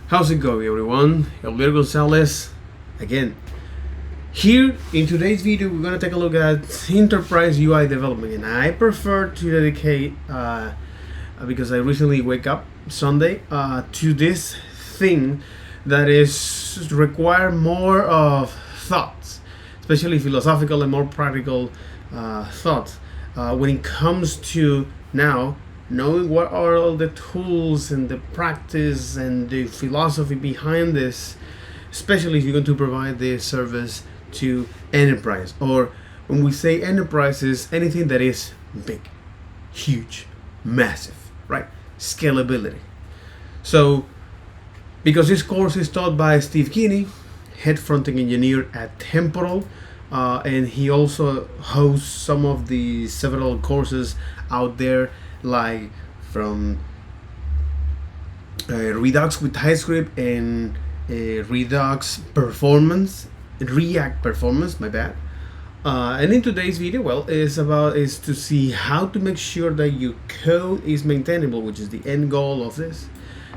How's it going, everyone? Elvira Gonzalez again. Here in today's video, we're gonna take a look at enterprise UI development, and I prefer to dedicate because I recently wake up Sunday to this thing that is require more of thoughts, especially philosophical and more practical thoughts when it comes to now knowing what are all the tools and the practice and the philosophy behind this, especially if you're going to provide this service to enterprise. Or when we say enterprise, is anything that is big, huge, massive, right? Scalability. So because this course is taught by Steve Kinney, head front-end engineer at Temporal, and he also hosts some of the several courses out there, like from Redux with TypeScript and Redux performance, React performance. My bad. And in today's video, is to see how to make sure that your code is maintainable, which is the end goal of this.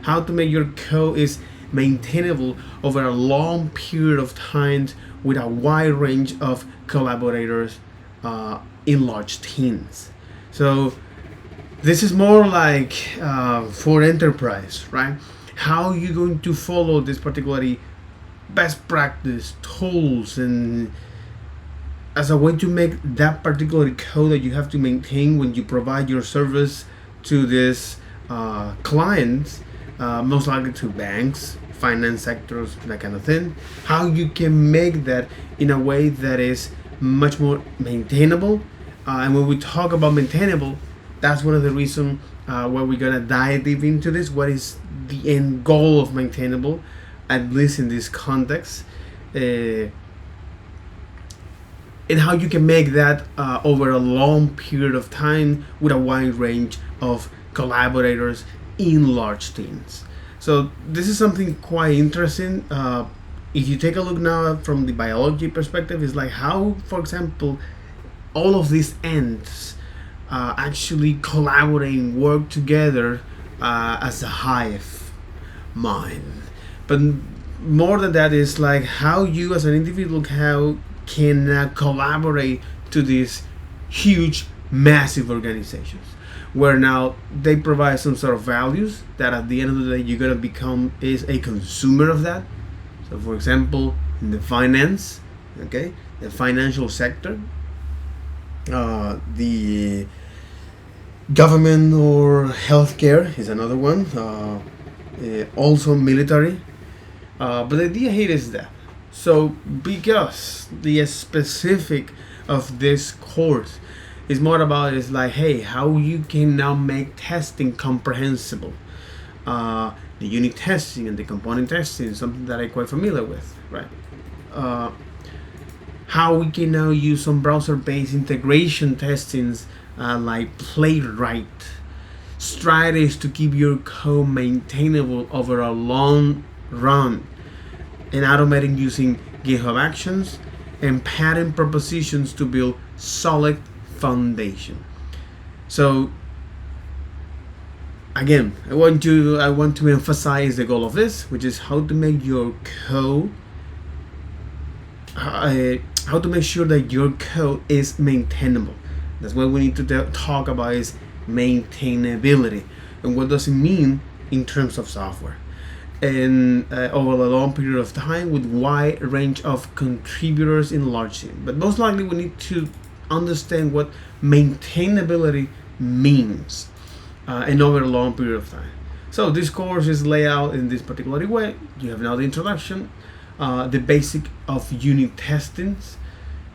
How to make your code is maintainable over a long period of time with a wide range of collaborators in large teams. So this is more like for enterprise, right? How you going to follow this particularly best practice tools and as a way to make that particular code that you have to maintain when you provide your service to this clients, most likely to banks, finance sectors, that kind of thing. How you can make that in a way that is much more maintainable. And when we talk about maintainable, that's one of the reasons why we're gonna dive deep into this. What is the end goal of maintainable, at least in this context, and how you can make that over a long period of time with a wide range of collaborators in large teams. So this is something quite interesting. If you take a look now from the biology perspective, it's like how, for example, all of these ends actually collaborate and work together as a hive mind. But more than that is like how you as an individual can collaborate to these huge, massive organizations, where now they provide some sort of values that at the end of the day you're gonna become is a consumer of that. So for example, in the financial sector, the government or healthcare is another one, also military, but the idea here is that, so because the specific of this course is more about is like, hey, how you can now make testing comprehensible. The unit testing and the component testing is something that I'm quite familiar with, right? How we can now use some browser-based integration testings like Playwright strategies to keep your code maintainable over a long run, and automating using GitHub Actions and pattern propositions to build solid foundation. So again, I want to emphasize the goal of this, which is how to make your code, how to make sure that your code is maintainable. That's what we need to talk about, is maintainability, and what does it mean in terms of software, and over a long period of time with wide range of contributors in large team. But most likely we need to understand what maintainability means and over a long period of time. So this course is laid out in this particular way. You have now the introduction, the basic of unit testings,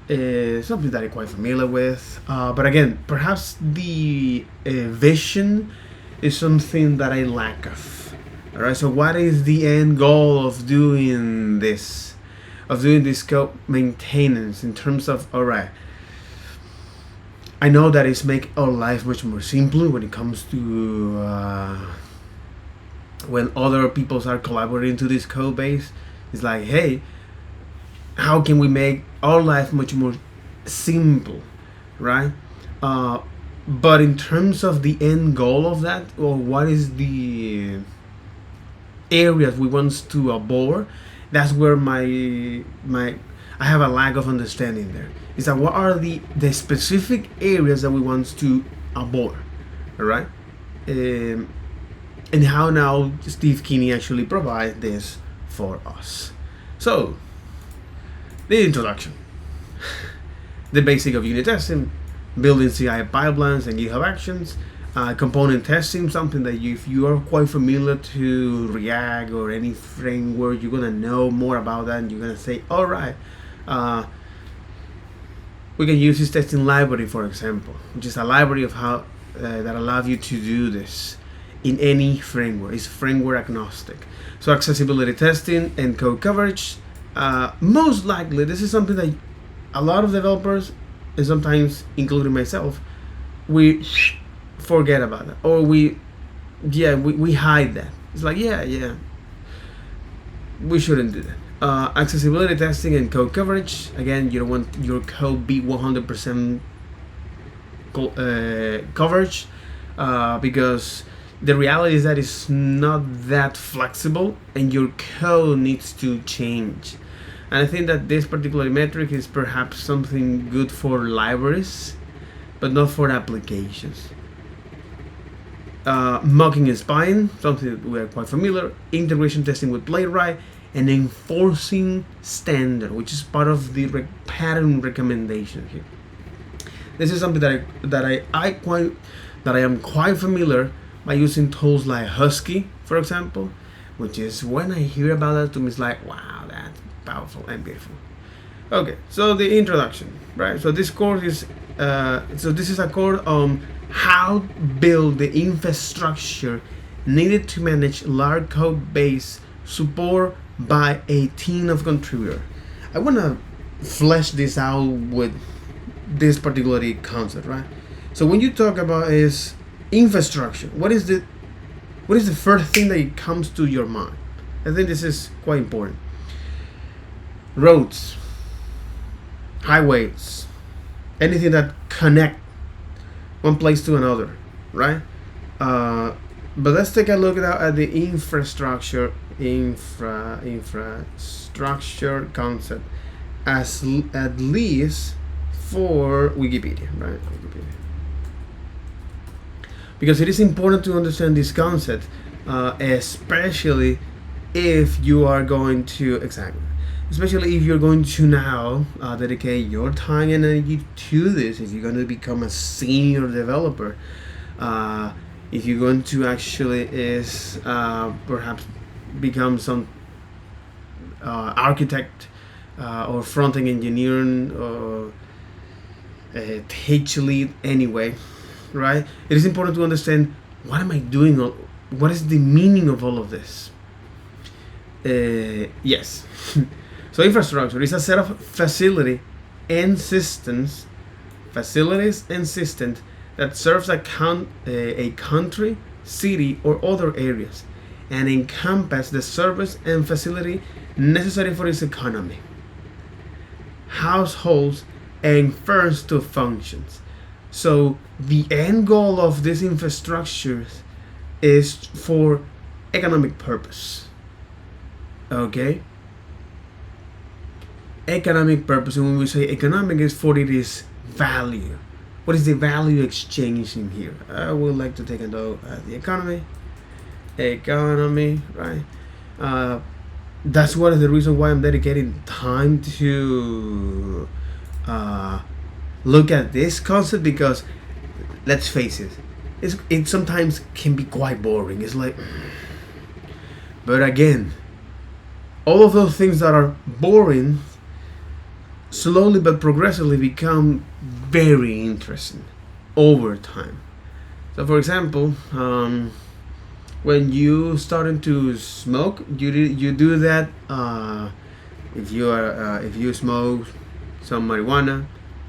something that I'm quite familiar with, but again, perhaps the vision is something that I lack of. All right, so what is the end goal of doing this code maintenance in terms of, all right, I know that it's make our life much more simple when it comes to when other people are collaborating to this code base. It's like, hey, how can we make our life much more simple, right? But in terms of the end goal of that, or what is the areas we want to avoid, that's where my I have a lack of understanding there. Is that what are the specific areas that we want to avoid, all right? Um, and how now Steve Kinney actually provides this for us. So, the introduction, the basic of unit testing, building CI pipelines and GitHub Actions, component testing, something that if you are quite familiar to React or any framework, you're gonna know more about that, and you're gonna say, all right, we can use this testing library, for example, which is a library of how that allows you to do this in any framework. It's framework agnostic. So accessibility testing and code coverage. Most likely, this is something that a lot of developers, and sometimes including myself, we forget about that, or we hide that. It's like, yeah, we shouldn't do that. Accessibility testing and code coverage. Again, you don't want your code be 100% coverage, because the reality is that it's not that flexible, and your code needs to change. And I think that this particular metric is perhaps something good for libraries, but not for applications. Mocking and spying, something that we are quite familiar. Integration testing with Playwright, and enforcing standard, which is part of the pattern recommendation here. This is something that I am quite familiar by using tools like Husky, for example, which is when I hear about that, to me it's like, wow, that's powerful and beautiful. Okay, so the introduction, right? So this course is this is a course on how build the infrastructure needed to manage large code base support by a team of contributors. I want to flesh this out with this particular concept, right? So when you talk about is infrastructure, what is the first thing that comes to your mind? I think this is quite important. Roads, highways, anything that connect one place to another, right? But let's take a look at the infrastructure concept, at least for Wikipedia, right? Wikipedia. Because it is important to understand this concept, especially if you are going to especially if you're going to now dedicate your time and energy to this. If you're going to become a senior developer, if you're going to actually perhaps become some architect or front-end engineering or teach lead anyway, right? It is important to understand, what am I doing? What is the meaning of all of this? Yes. So infrastructure is a set of facilities and systems that serves a country, city, or other areas, and encompass the service and facility necessary for its economy, households, and firms to functions. So the end goal of this infrastructure is for economic purpose. Okay? Economic purpose, and when we say economic, is for it is value. What is the value exchanging here? I would like to take a look at the economy, right? That's one of the reasons why I'm dedicating time to look at this concept, because let's face it, it sometimes can be quite boring. It's like, but again, all of those things that are boring slowly but progressively become very interesting over time. So for example, when you starting to smoke, you do that if you smoke some marijuana.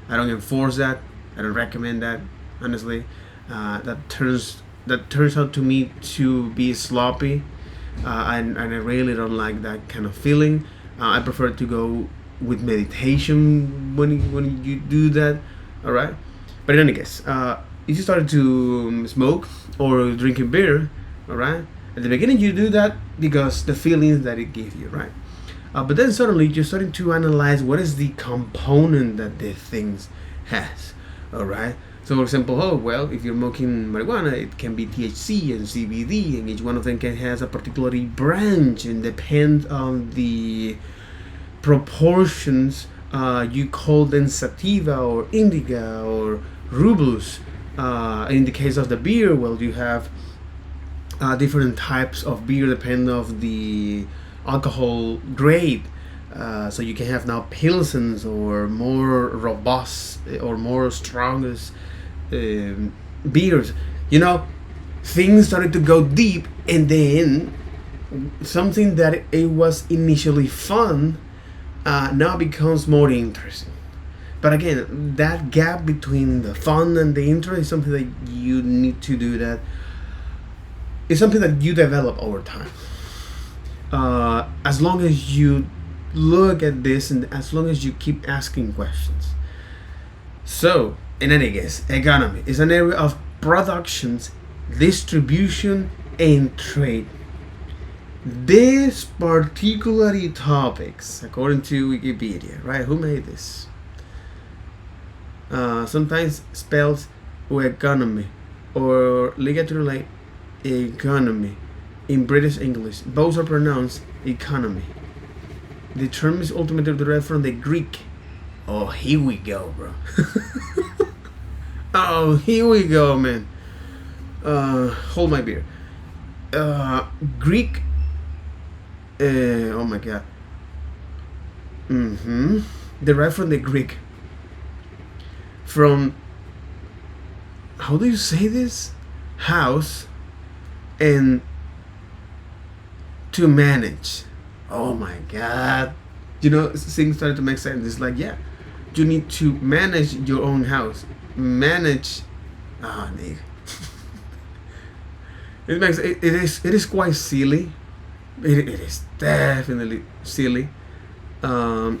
I don't enforce that. I don't recommend that, honestly. That turns out to me to be sloppy, and I really don't like that kind of feeling. I prefer to go with meditation when you do that, all right? But in any case, if you started to smoke or drinking beer, all right, At the beginning, you do that because the feelings that it gives you, right? But then suddenly you're starting to analyze what is the component that the things has. All right. So, for example, oh well, if you're smoking marijuana, it can be THC and CBD, and each one of them can has a particular branch and depends on the proportions. You call them sativa or indica or rubus. In the case of the beer, well, you have different types of beer depending of the alcohol grade. So you can have now pilsens or more robust or more strongest beers. You know, things started to go deep, and then something that it was initially fun now becomes more interesting. But again, that gap between the fun and the interest is something that you need to do. That is something that you develop over time. As long as you look at this and as long as you keep asking questions. So, in any case, economy is an area of productions, distribution, and trade. These particular topics, according to Wikipedia, right? Who made this? Sometimes spells economy or literally economy in British English. Both are pronounced economy. The term is ultimately derived from the Greek. Oh, here we go, bro. Oh, here we go, man. Hold my beer. Greek. Oh my god. Derived from the Greek. From, how do you say this? House and to manage. Oh my god. You know, things started to make sense. It's like, yeah, you need to manage your own house. Manage. Ah, oh, nigga. It is quite silly. It is definitely silly. Let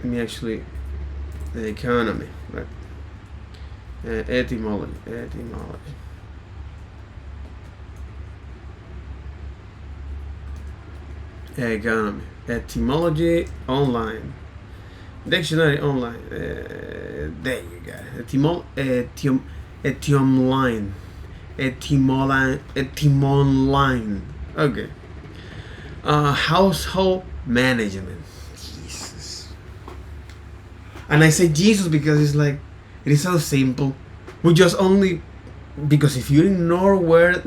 me actually, the economy, right? Etymology. Economy. Etymology online. Dictionary online. There you go. Etymonline. Okay. Household management. Jesus. And I say Jesus because it's like, it is so simple. We just only, because if you ignore where,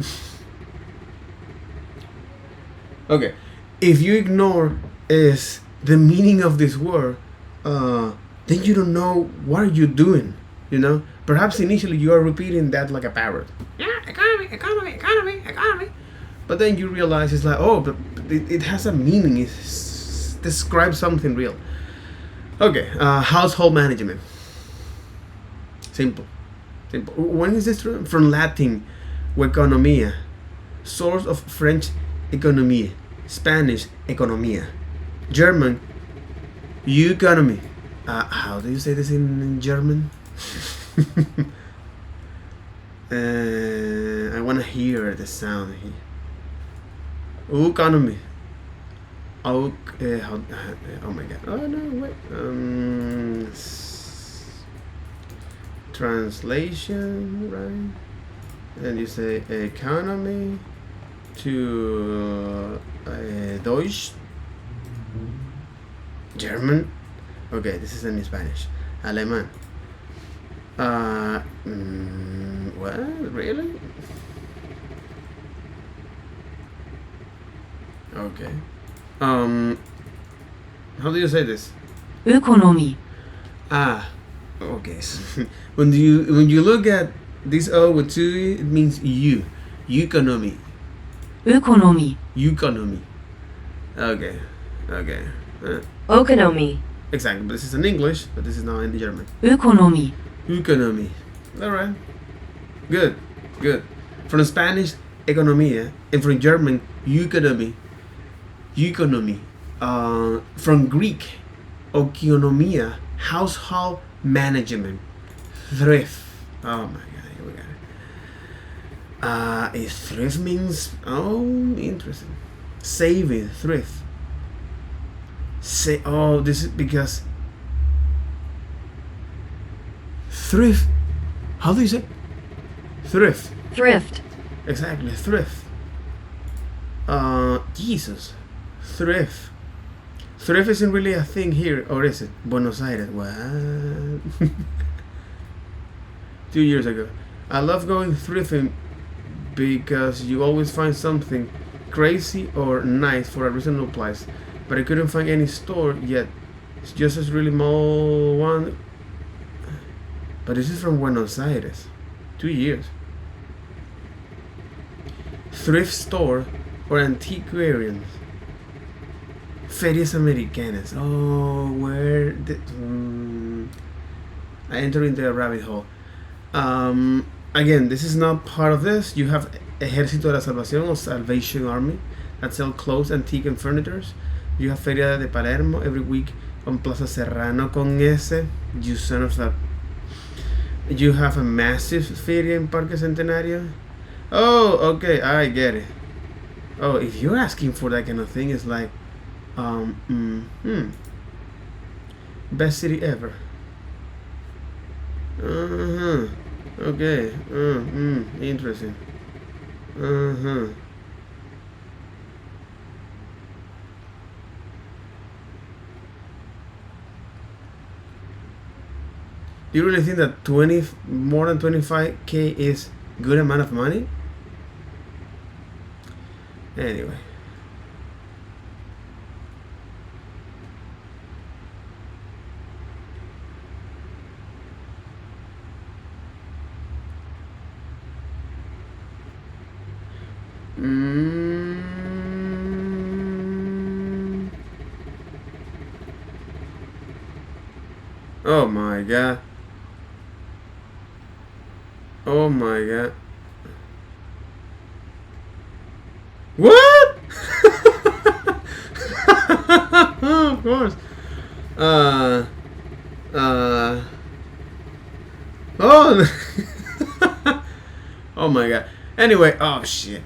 okay, if you ignore is the meaning of this word, then you don't know what are you doing. You know, perhaps initially you are repeating that like a parrot. Yeah, economy. But then you realize it's like, oh, but it has a meaning. It describes something real. Okay, household management. Simple. When is this from Latin? Economia, source of French economie, Spanish economía, German economy. How do you say this in German? I want to hear the sound here. Economy. Oh my god. Oh no, wait. Translation, right? And you say economy to Deutsch, German. Okay, this is in Spanish. Alemán. What? Really? Okay. How do you say this? Economy. Okay. when you look at this O with two, it means you. Economy. Economy. Okay. Economy. Exactly. But this is in English, but this is not in the German. Economy. Alright. Good. From Spanish, economía, and from German, economy. From Greek, oikonomia, household management, thrift. Oh my god, here we got A thrift means, oh, interesting. Saving, thrift. This is because thrift. How do you say? Thrift. Thrift. Exactly, thrift. Jesus. Thrift. Thrift isn't really a thing here, or is it? Buenos Aires. What? 2 years ago. I love going thrifting because you always find something crazy or nice for a reasonable price. But I couldn't find any store yet. It's just a really small one. But this is from Buenos Aires. 2 years. Thrift store or antiquarians. Ferias Americanas. Oh, where did... I enter into a rabbit hole. Again, this is not part of this. You have Ejército de la Salvación or Salvation Army that sell clothes, antique and furniture. You have Feria de Palermo every week on Plaza Serrano con ese. You son of a... You have a massive feria in Parque Centenario. Oh, okay, I get it. Oh, if you're asking for that kind of thing, it's like, best city ever. Okay. Interesting. Do you really think that more than 25K is good amount of money? Anyway. Oh my god. Oh my god. What? Of course. Oh. Oh my god. Anyway, oh shit.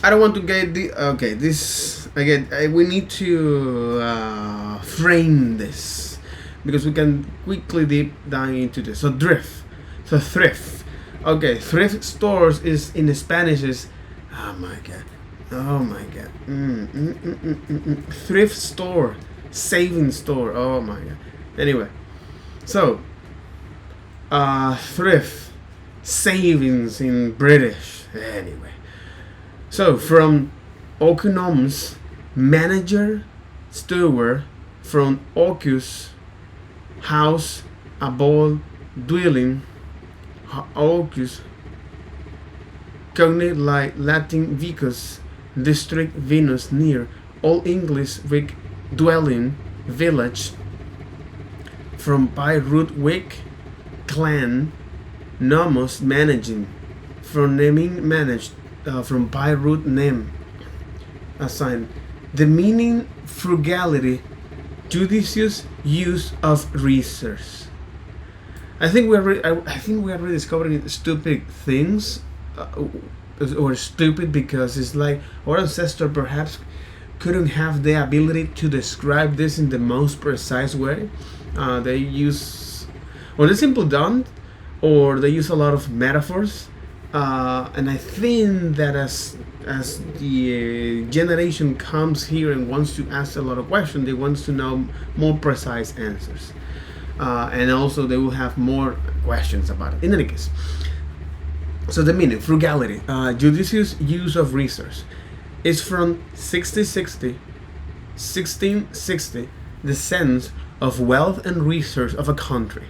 I don't want to get this again. We need to frame this because we can quickly deep dive into this. So thrift. Okay, thrift stores is in Spanish is, oh my god, thrift store, saving store. Oh my god. Anyway, so thrift, savings in British. Anyway. So from oikonomos, manager, steward, from ocus, house, abode, dwelling, ocus, cognate like Latin vicus, district, Venus, near, Old English Greek, dwelling, village, from by root wick, clan, nomos, managing, from naming, managed, from by root name, assign. The meaning frugality, judicious use of resource. I think we are rediscovering stupid things, or stupid because it's like our ancestor perhaps couldn't have the ability to describe this in the most precise way. They use, or they simply don't, or they use a lot of metaphors. And I think that as the generation comes here and wants to ask a lot of questions, they want to know more precise answers, and also they will have more questions about it. In any case, so the meaning frugality, judicious use of resource, is from 1660, the sense of wealth and resource of a country.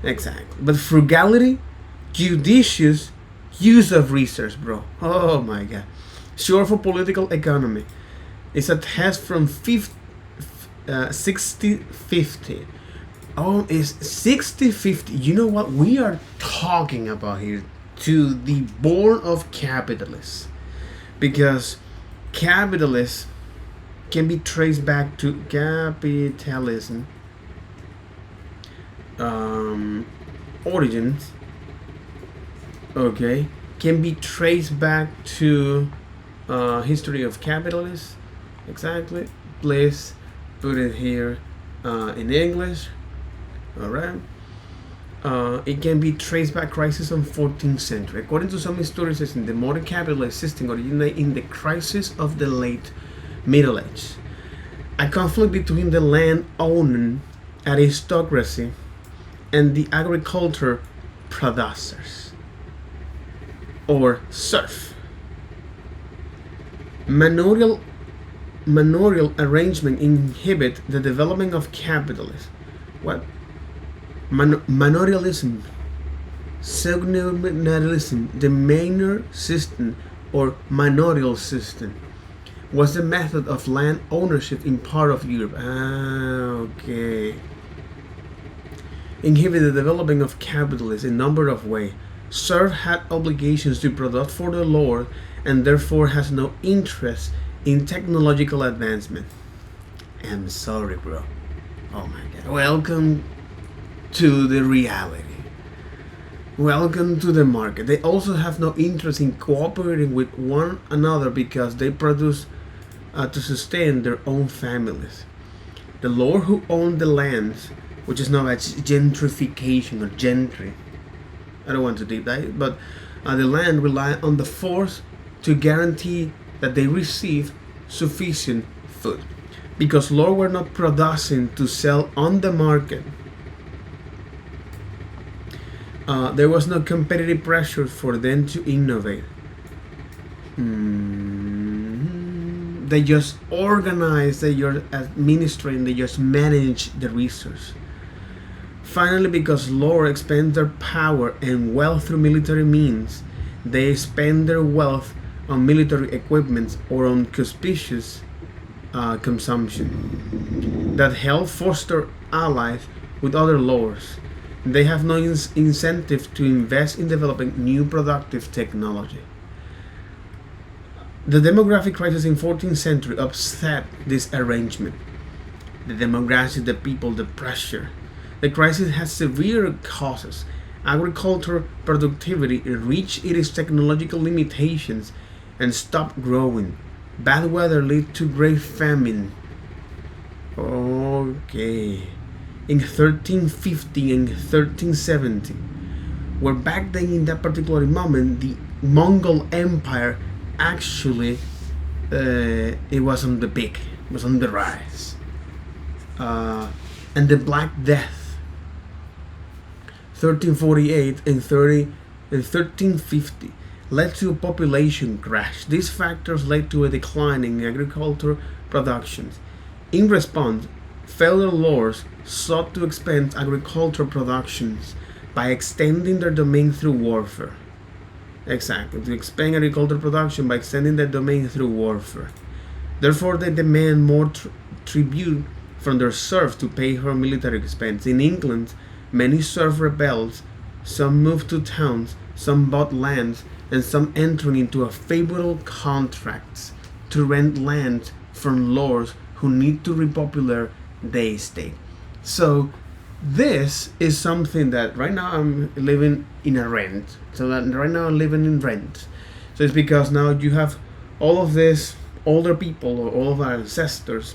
Exactly, but frugality, judicious use of resource, bro. Oh my god. Short for political economy. It's a test from 60-50. Oh, it's 60-50. You know what we are talking about here? To the born of capitalists. Because capitalism can be traced back to capitalism. origins, okay, can be traced back to history of capitalism. Exactly. Please put it here in English. All right. It can be traced back crisis of 14th century. According to some historians, the modern capitalist system originated in the crisis of the late Middle Age. A conflict between the land-owning aristocracy and the agriculture producers, or serf. Manorial arrangement inhibit the development of capitalism. What? Manorialism, seigneurialism, the manor system or manorial system was the method of land ownership in part of Europe. Okay. Inhibit the development of capitalism in a number of ways. Serf had obligations to produce for the lord and therefore has no interest in technological advancement. I'm sorry, bro. Oh my god. Welcome to the reality. Welcome to the market. They also have no interest in cooperating with one another because they produce to sustain their own families. The lord who owned the lands, which is known as gentrification or gentry. I don't want to deep dive, but the land relied on the force to guarantee that they receive sufficient food, because lords were not producing to sell on the market. There was no competitive pressure for them to innovate. They just organize, they just administrate, they just manage the resource. Finally, because lords expend their power and wealth through military means, they spend their wealth on military equipment or on conspicuous consumption that help foster allies with other lords. They have no incentive to invest in developing new productive technology. The demographic crisis in 14th century upset this arrangement. The demographics, the people, the pressure. The crisis has severe causes. Agricultural productivity reached its technological limitations and stopped growing. Bad weather led to great famine. Okay. In 1350 and 1370, where back then in that particular moment, the Mongol Empire actually it was on the peak, it was on the rise. And the Black Death, 1348 and 1350, led to a population crash. These factors led to a decline in agricultural productions. In response, feudal lords sought to expand agricultural productions by extending their domain through warfare. Exactly, to expand agricultural production by extending their domain through warfare. Therefore, they demand more tribute from their serfs to pay for military expense. In England, many serfs rebelled. Some moved to towns, some bought lands, and some entered into a favorable contracts to rent land from lords who need to repopulate the estate. So this is something that right now I'm living in a rent. So that right now I'm living in rent. So it's because now you have all of this older people or all of our ancestors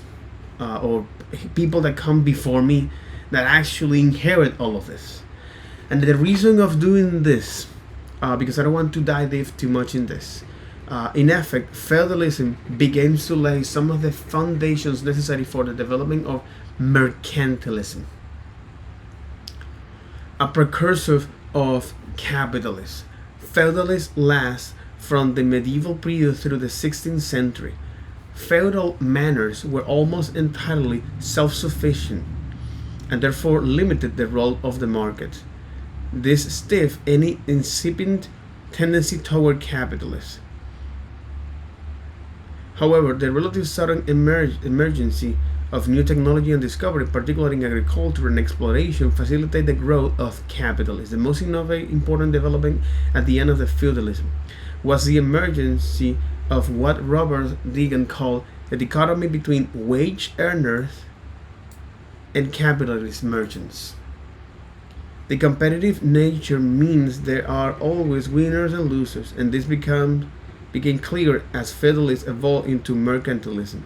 or people that come before me that actually inherit all of this. And the reason of doing this, because I don't want to dive deep too much in this, in effect, feudalism begins to lay some of the foundations necessary for the development of mercantilism, a precursor of capitalism. Feudalism lasts from the medieval period through the 16th century. Feudal manors were almost entirely self-sufficient and therefore limited the role of the market. This stiffed any incipient tendency toward capitalism. However, the relative sudden emergence of new technology and discovery, particularly in agriculture and exploration, facilitate the growth of capitalism. The most important development at the end of the feudalism was the emergence of what Robert Deegan called the dichotomy between wage earners and capitalist merchants. The competitive nature means there are always winners and losers, and this became clear as feudalism evolved into mercantilism,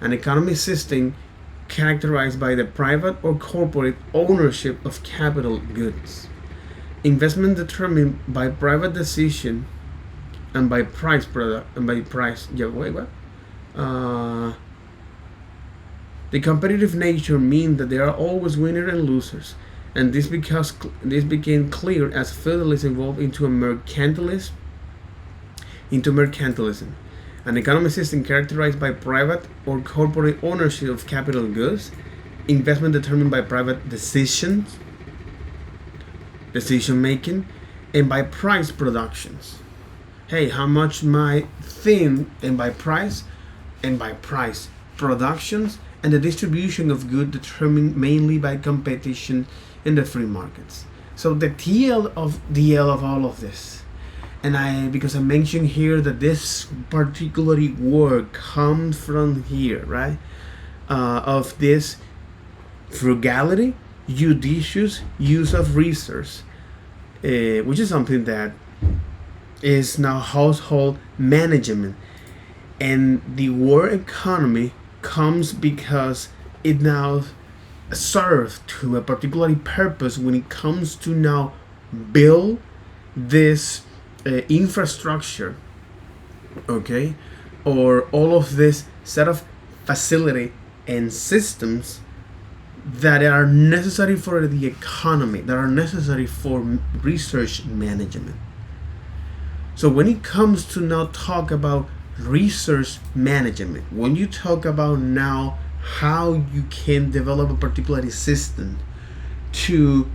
an economic system characterized by the private or corporate ownership of capital goods. Investment determined by private decision and by price product and by price. Yeah, wait, what? The competitive nature means that there are always winners and losers, and this became clear as feudalism evolved into mercantilism, an economic system characterized by private or corporate ownership of capital goods, investment determined by private decision making, and by price productions. Hey, how much my thing, and by price productions, and the distribution of goods determined mainly by competition in the free markets. So the TL of all of this, and because I mentioned here that this particular word comes from here, right? Of this frugality, judicious use of resource, which is something that is now household management. And the word economy comes because it now serves to a particular purpose when it comes to now build this infrastructure, okay, or all of this set of facility and systems that are necessary for the economy, that are necessary for research management. So when it comes to now talk about research management, when you talk about now how you can develop a particular system to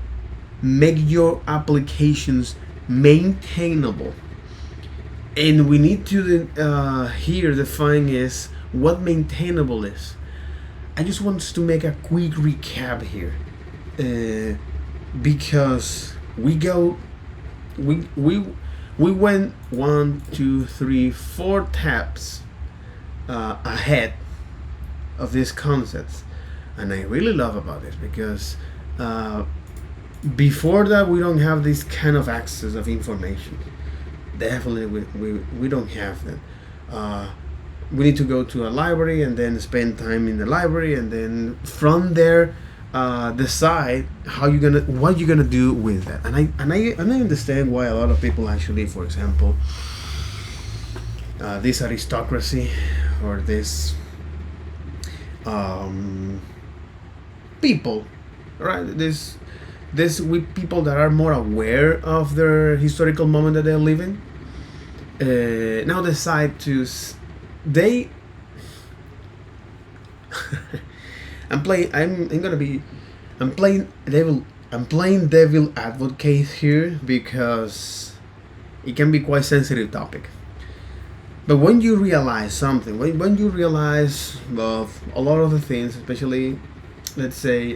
make your applications maintainable, and we need to here define is what maintainable is. I just want to make a quick recap here, because we went 1, 2, 3, 4 tabs ahead of these concepts, and I really love about this because before that we don't have this kind of access of information. Definitely we don't have that. We need to go to a library and then spend time in the library, and then from there decide what you're gonna do with that. And I understand why a lot of people actually, for example, this aristocracy or this people, right? This with people that are more aware of their historical moment that they're living, now decide to they I'm playing devil advocate here because it can be quite sensitive topic. But when you realize something, when you realize of a lot of the things, especially, let's say,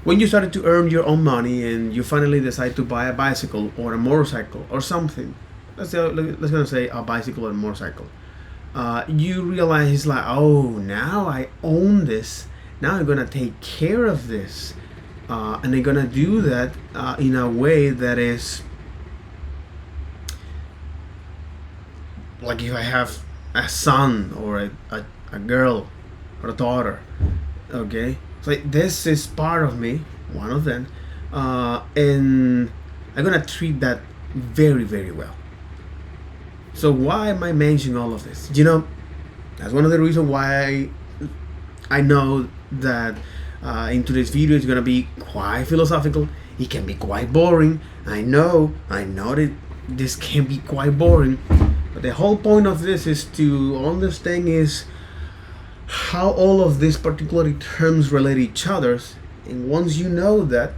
when you started to earn your own money and you finally decide to buy a bicycle or a motorcycle or something, let's gonna say a bicycle or a motorcycle, you realize like, oh, now I own this. Now I'm gonna take care of this, and I'm gonna do that in a way that is like if I have a son or a girl or a daughter, okay, so this is part of me, one of them, and I'm gonna treat that very, very well. So why am I mentioning all of this? That's one of the reasons why I know that in today's video it's gonna be quite philosophical. It can be quite boring. I know that this can be quite boring, but the whole point of this is to understand is how all of these particular terms relate each other, and once you know that,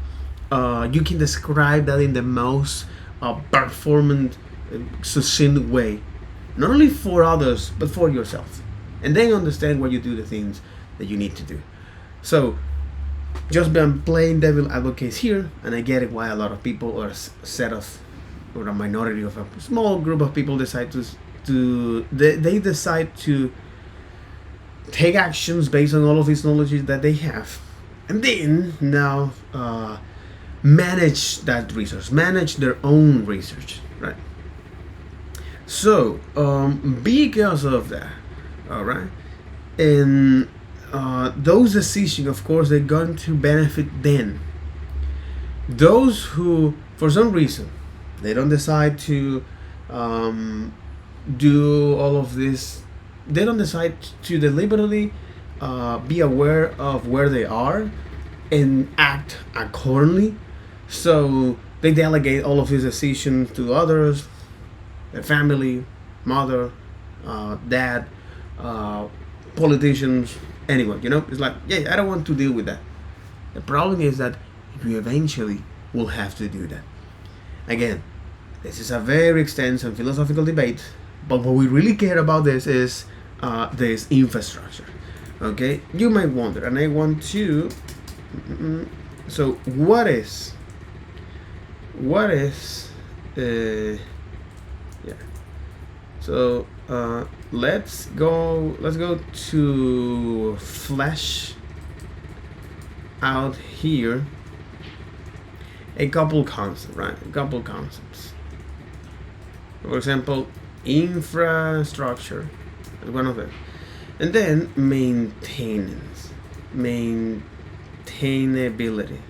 you can describe that in the most performant, succinct way, not only for others but for yourself, and then understand why you do the things that you need to do. So just been playing devil advocates here, and I get it why a lot of people or a minority of a small group of people decide they decide to take actions based on all of this knowledge that they have, and then now manage that research, manage their own research, right? So because of that, all right, and those decisions, of course, they're going to benefit them. Those who, for some reason, they don't decide to do all of this, they don't decide to deliberately be aware of where they are and act accordingly. So they delegate all of these decisions to others, their family, mother, dad, uh, politicians, anyone. It's like, yeah, I don't want to deal with that. The problem is that you eventually will have to do that. Again, this is a very extensive philosophical debate, but what we really care about this infrastructure. Okay, you might wonder, and I want to. So what is yeah? So let's go to flesh out here a couple concepts, right? A couple concepts. For example, infrastructure is one of them, and then maintenance, maintainability,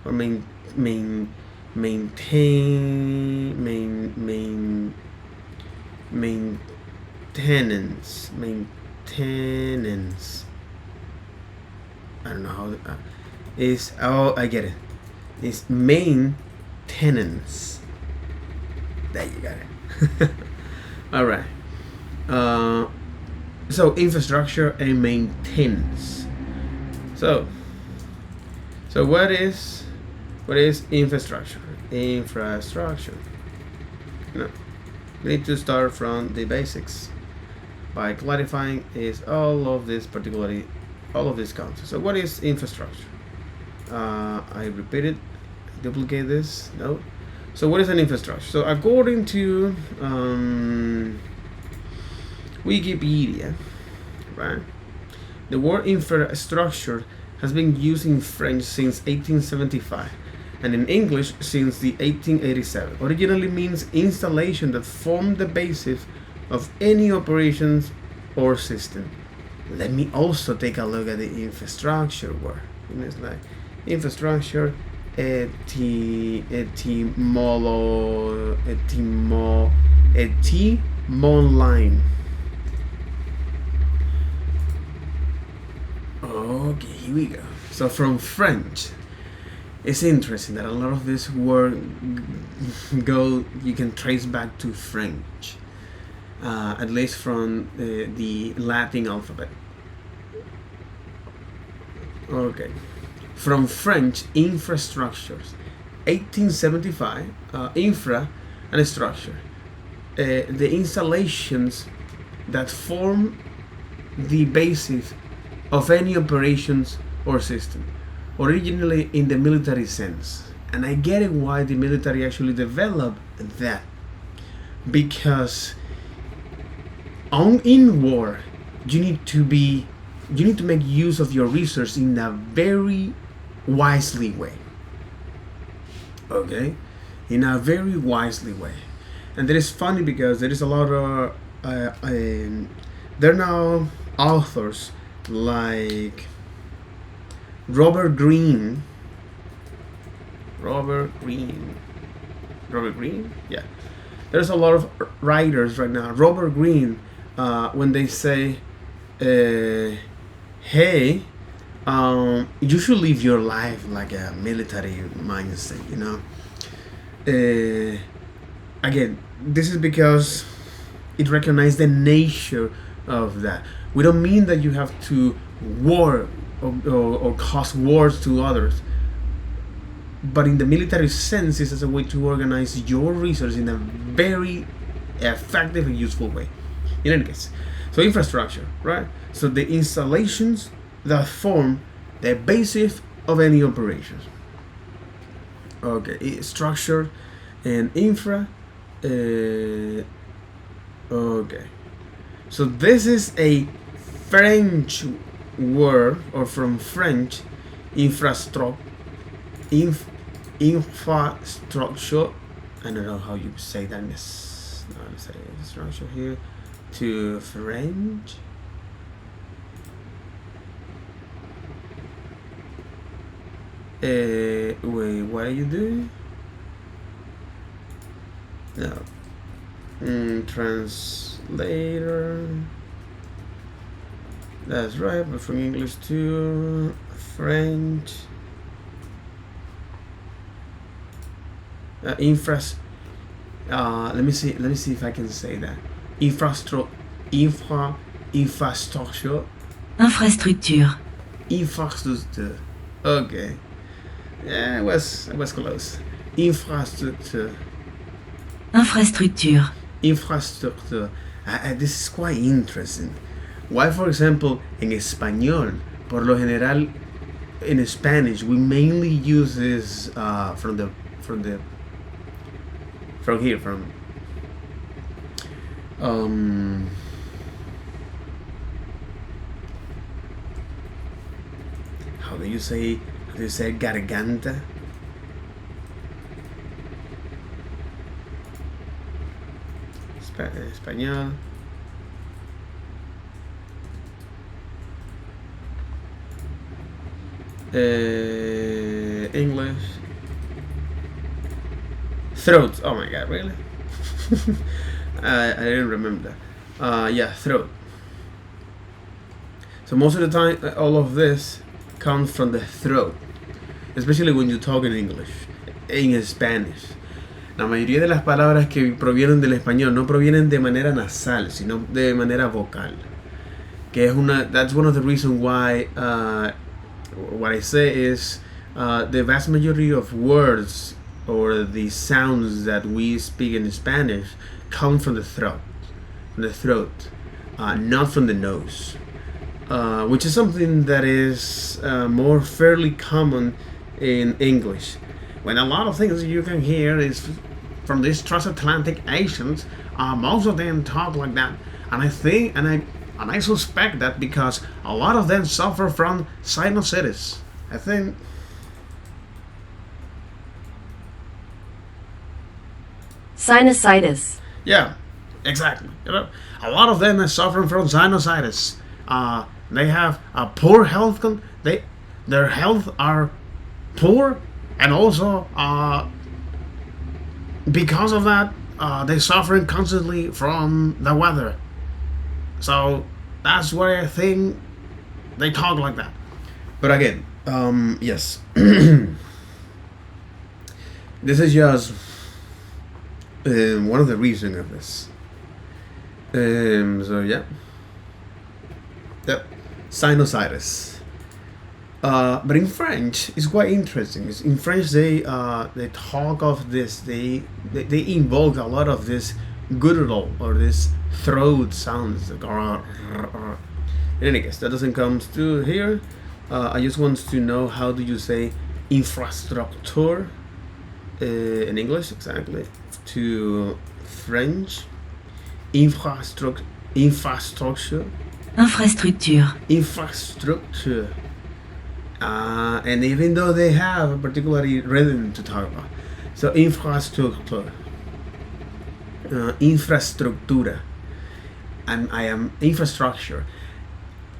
or maintenance. I don't know how is. Oh, I get it. It's maintenance. There you got it. All right. So infrastructure and maintenance. So what is infrastructure? Infrastructure. No, we need to start from the basics by clarifying is all of this concepts. So what is infrastructure? I repeat it, duplicate this. No. So what is an infrastructure? So according to Wikipedia, right, the word infrastructure has been used in French since 1875 and in English since the 1887. Originally means installation that form the basis of any operations or system. Let me also take a look at the infrastructure word. It's like infrastructure, etymology. Okay, here we go. So from French, it's interesting that a lot of this word you can trace back to French, at least from the Latin alphabet. Okay, from French, infrastructures, 1875, infra and structure, the installations that form the basis of any operations or system, originally in the military sense. And I get it why the military actually developed that, because in war you need to make use of your resources in a very wisely way. Okay, in a very wisely way. And that is funny because there is a lot of there are now authors like Robert Greene, yeah. There's a lot of writers right now. Robert Greene, when they say, "Hey, you should live your life like a military mindset," Again, this is because it recognizes the nature of that. We don't mean that you have to war or cause wars to others, but in the military sense, it's as a way to organize your resources in a very effective and useful way. In any case, so infrastructure, right? So the installations that form the basis of any operations. Okay, structure and infra. Okay, so this is a French word, or from French, infrastructure. Infrastructure. I don't know how you say that in this. No, let's say structure here to French. Wait, what are you doing? No. Translator. That's right, but from English to French. Let me see if I can say that. Infrastructure. Infrastructure. Infrastructure. Okay. Yeah, it was close. Infrastructure. Infrastructure. Infrastructure. This is quite interesting. Why, for example, en español, por lo general, in Spanish, we mainly use this from here. How do you say garganta? Español. English. Throat. Oh my god, really? I didn't remember that. Yeah, throat. So most of the time, all of this comes from the throat, especially when you talk in English, in Spanish. La mayoría de las palabras que provienen del español no provienen de manera nasal, sino de manera vocal. Que es that's one of the reasons why what I say is the vast majority of words or the sounds that we speak in Spanish come from the throat, not from the nose, which is something that is more fairly common in English. When a lot of things you can hear is from these transatlantic Asians, most of them talk like that, and I think, and I suspect that because a lot of them suffer from sinusitis. I think. Sinusitis. Yeah, exactly. You know, a lot of them are suffering from sinusitis. They have a poor health. Their health are poor, and also because of that, they're suffering constantly from the weather. So that's why I think they talk like that. But again, yes, this is just one of the reasons of this. So yeah, sinusitis. But in French, it's quite interesting. In French, they talk of this. They invoke a lot of this guttural or this throat sounds. In any case, that doesn't come to here. I just want to know how do you say infrastructure in English exactly to French. Infrastructure. Infrastructure. And even though they have a particular rhythm to talk about, so infrastructure, infrastructura, and I am infrastructure.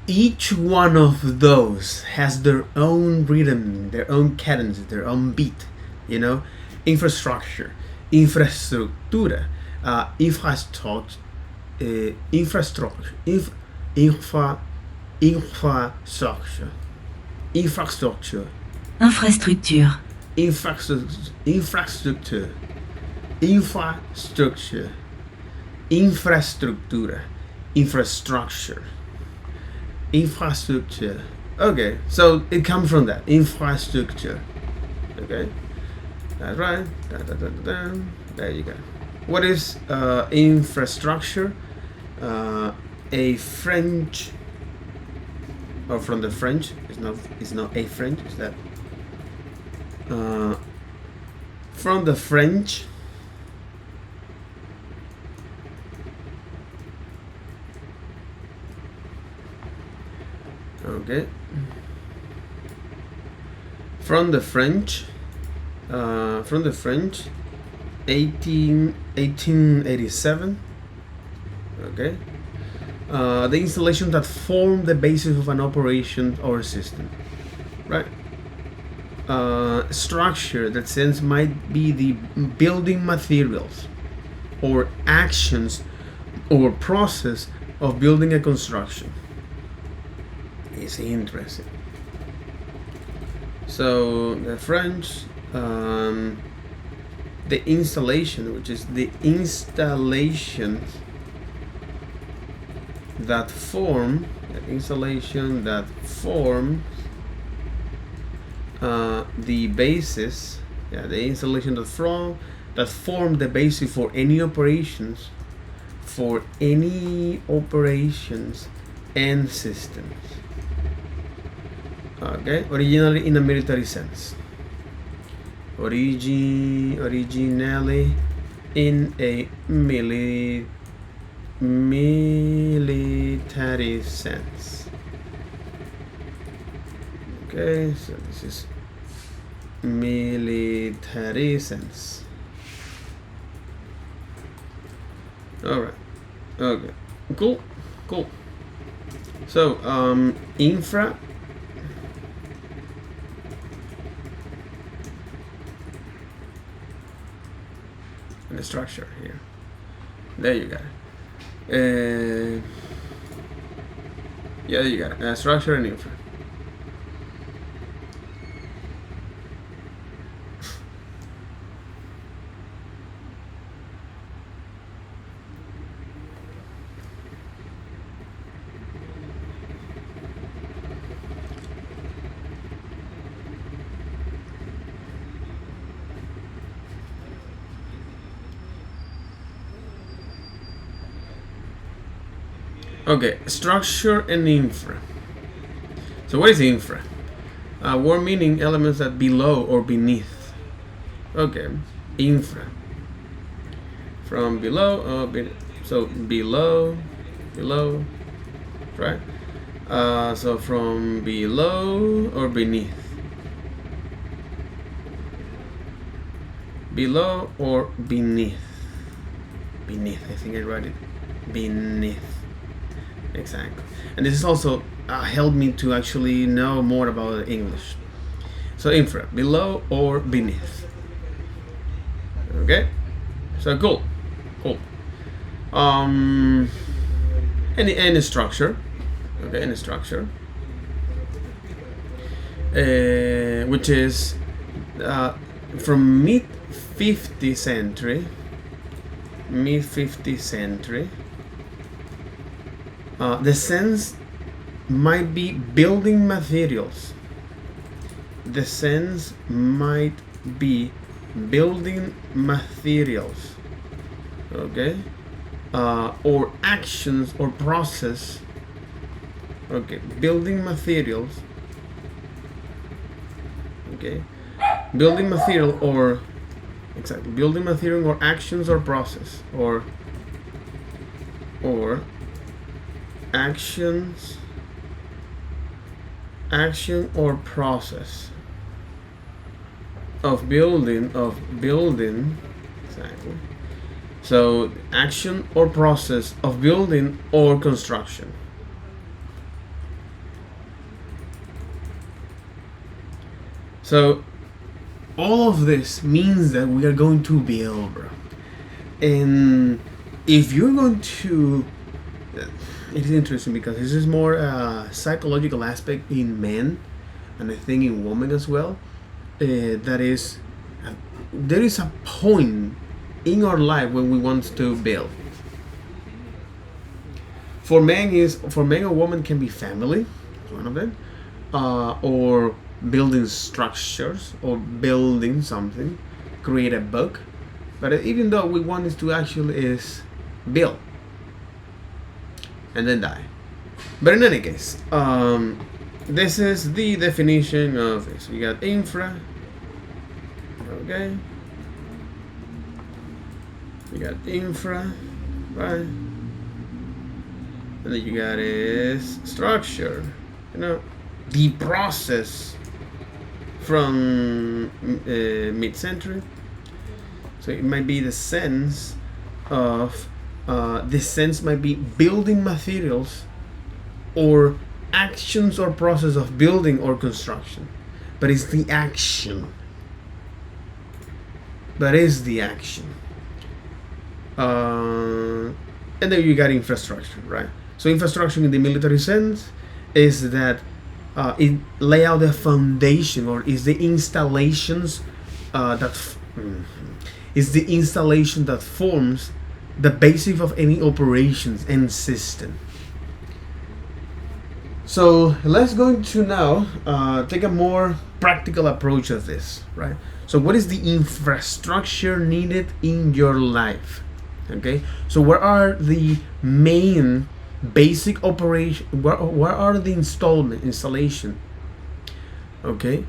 Each one of those has their own rhythm, their own cadence, their own beat. You know, infrastructure, infrastructura, infrastructure, infrastructure, infrastructure. Infrastructure. Infrastructure. Infrastructure. Infrastructure. Infrastructura. Infrastructure. Infrastructure. Okay, so it comes from that. Infrastructure. Okay, that's right. There you go. What is infrastructure? A French, or from the French. It's not a French. It's that from the French. Okay. from the French, 1887. Okay, the installation that form the basis of an operation or system, right? Structure that sense might be the building materials or actions or process of building a construction. It's interesting. So the French, the installation, which is the installation that form, the basis, the installation that form the basis for any operations, and systems. Okay, originally in a military sense. Originally in a military sense. Okay, so this is military sense. All right. Okay. Cool. So, infra. And the structure here. There you got it. Yeah, you got it. Structure and infra. Okay, structure and infra. So what is infra? Word meaning elements that below or beneath. Okay, infra. From below or so below, right? So from below or beneath. Below or beneath. Beneath, I think I wrote it. Beneath. Exactly. And this is also helped me to actually know more about English. So infra, below or beneath. Okay. So cool. Any structure. Okay, any structure. Which is from mid 50th century. The sense might be building materials. The sense might be building materials. Okay, or actions or process. Okay, building materials. Okay, building material or exactly building material or actions or process or action or process of building exactly. So action or process of building or construction. So all of this means that we are going to build, bro. And if you're going to, it's interesting because this is more a psychological aspect in men, and I think in women as well. That is, there is a point in our life when we want to build. For men, a woman can be family, one of them, or building structures or building something, create a book. But even though we want is to actually is build and then die. But in any case, this is the definition of this. We got infra. Okay. We got infra, right? And then you got is structure. You know, the process from mid-century. So it might be the sense of this sense might be building materials or actions or process of building or construction, but it's the action. That is the action. And then you got infrastructure, right? So infrastructure in the military sense is that it lay out the foundation, or is the installations is the installation that forms the basis of any operations and system. So let's go to now take a more practical approach of this, right? So what is the infrastructure needed in your life? Okay, so what are the main basic operation? What are the installation? Okay,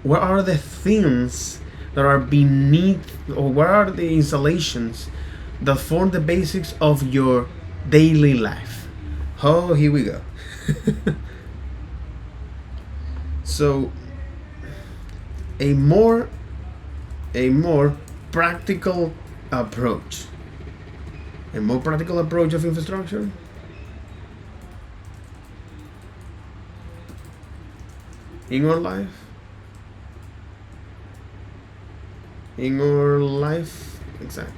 what are the things that are beneath, or what are the installations that form the basics of your daily life? Oh, here we go. So a more practical approach. A more practical approach of infrastructure. In our life. In our life, exactly.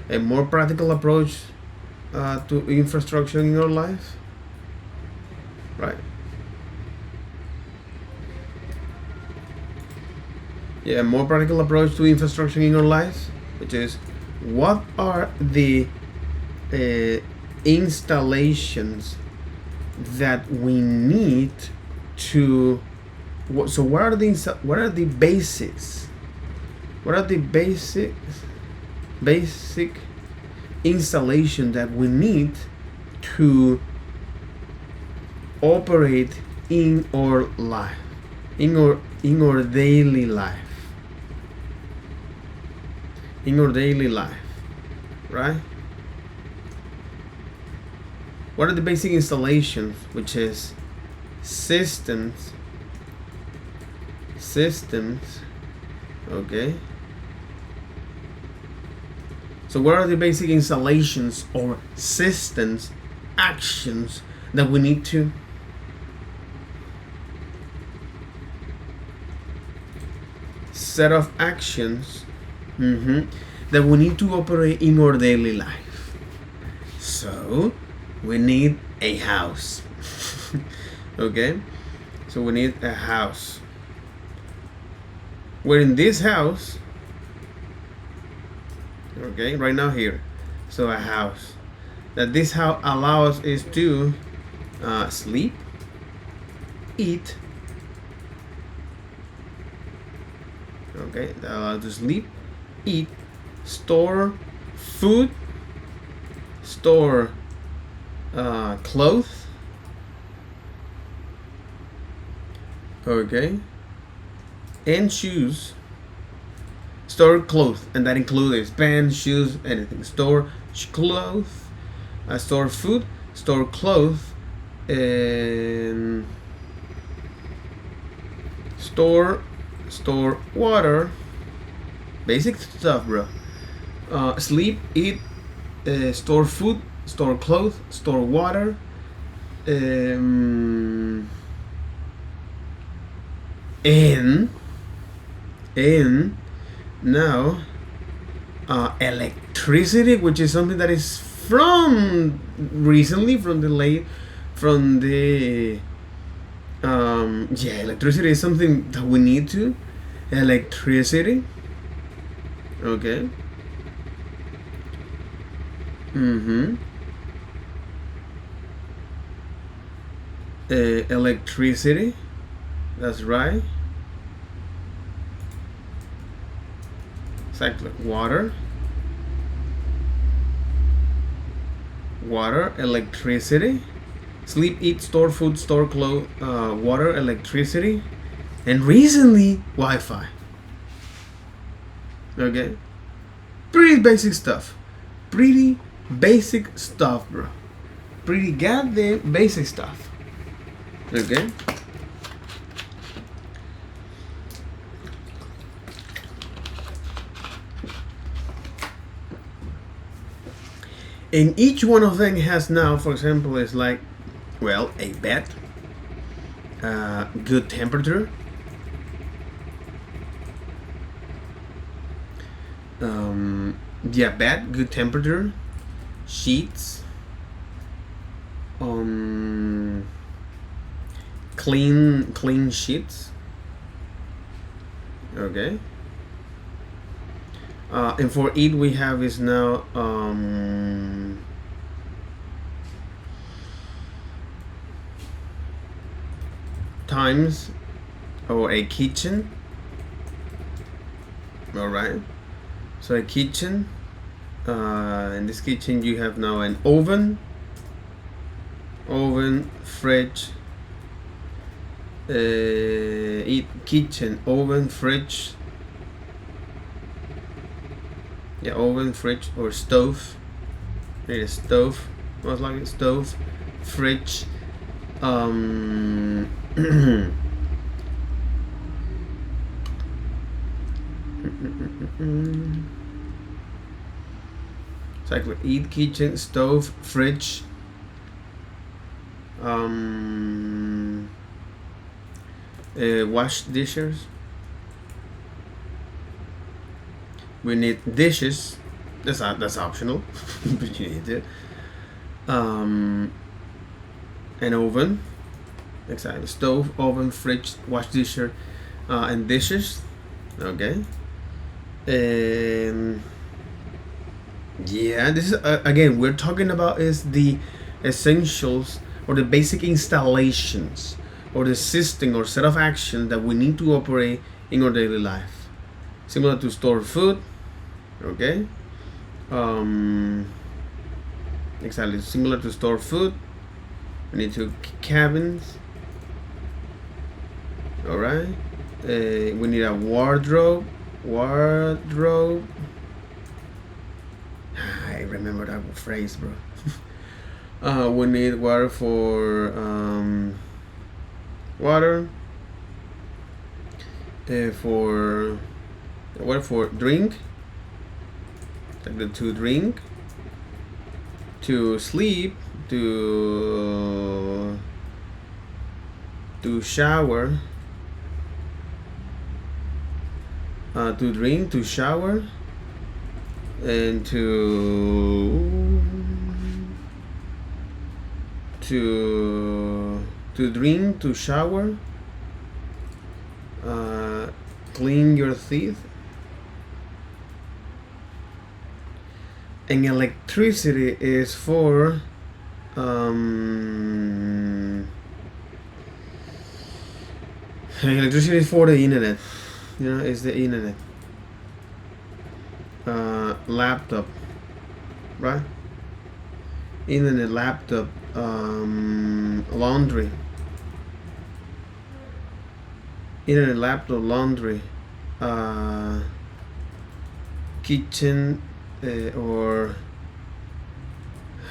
A more practical approach to infrastructure in your life, right? Yeah, a more practical approach to infrastructure in your life, which is what are the installations that we need to. So what are the basics? What are the basic installation that we need to operate in our life, in our daily life, right? What are the basic installations, which is systems, okay? So what are the basic installations or systems, actions that we need to set of actions that we need to operate in our daily life? So we need a house. Okay, so we need a house. We're in this house, okay, right now here. So a house that this house allows us to sleep, eat, okay, that allows to sleep, eat, store food, store clothes, okay, and shoes. Store clothes, and that includes pants, shoes, anything. Store clothes, store food, store clothes, and store water. Basic stuff, bro. Sleep, eat, store food, store clothes, store water, and now electricity, which is something that is from recently, electricity is something that we need to. Electricity, okay. Electricity, that's right. Exactly. Water, electricity, sleep, eat, store food, store clothes, water, electricity, and recently Wi-Fi. Okay, pretty basic stuff. Pretty basic stuff, bro. Pretty goddamn basic stuff. Okay. And each one of them has now, for example, is like, well, a bed, good temperature, bed, good temperature, sheets, clean sheets. Okay. And for it we have is now times or a kitchen. All right. So a kitchen. In this kitchen you have now an oven, fridge, kitchen, oven, fridge, oven, fridge, or stove. Need a stove, most likely stove, fridge, so I could eat, kitchen, stove, fridge, wash dishes. We need dishes. That's optional, but you need it. An oven, exactly. Stove, oven, fridge, wash disher, and dishes. Okay. And this is again we're talking about is the essentials or the basic installations or the system or set of action that we need to operate in our daily life, similar to store food. Okay. Exactly, similar to store food. We need to cabins. All right. We need a wardrobe. I remember that phrase, bro. We need water for water. For water for drink. To drink. To sleep. To shower. To drink, to shower, and to drink, to shower, clean your teeth, and electricity is for electricity is for the internet. Is the internet. Laptop, right? Internet, laptop, laundry. Internet, laptop, laundry, kitchen, or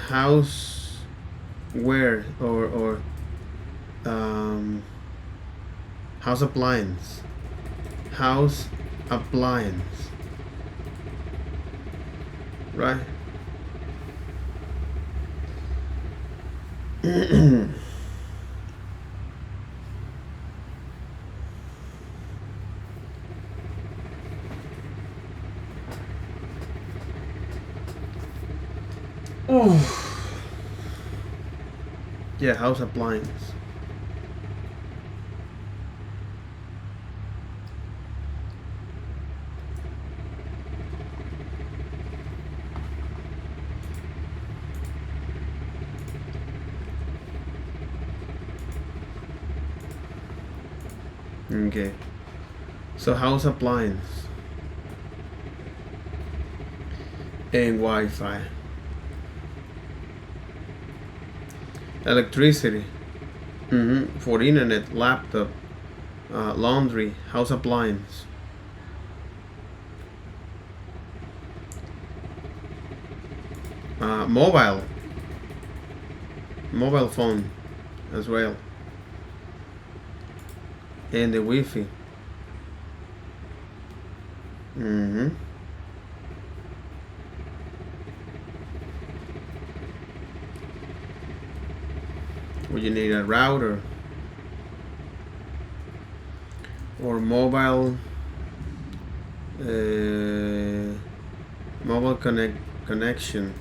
houseware, or house appliance. House appliance, right? Oh, yeah, house appliance. Okay, so house appliance and Wi-Fi, electricity, for internet, laptop, laundry, house appliance, mobile phone as well, and the Wi-Fi. Would you need a router or mobile connection?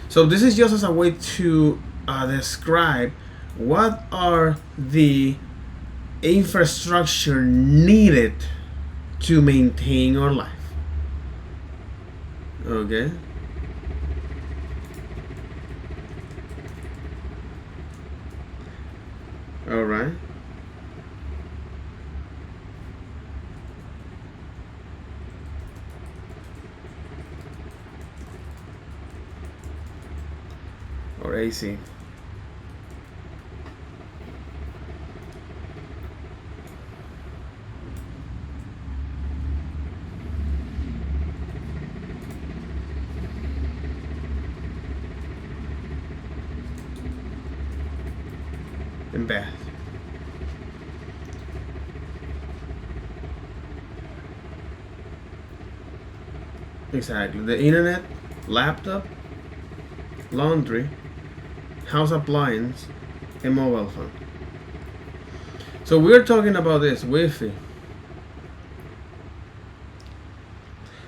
So this is just as a way to describe what are the infrastructure needed to maintain our life. Okay. All right. Or AC. And bath. Exactly. The internet, laptop, laundry, house appliance, and mobile phone. So we're talking about this Wi-Fi.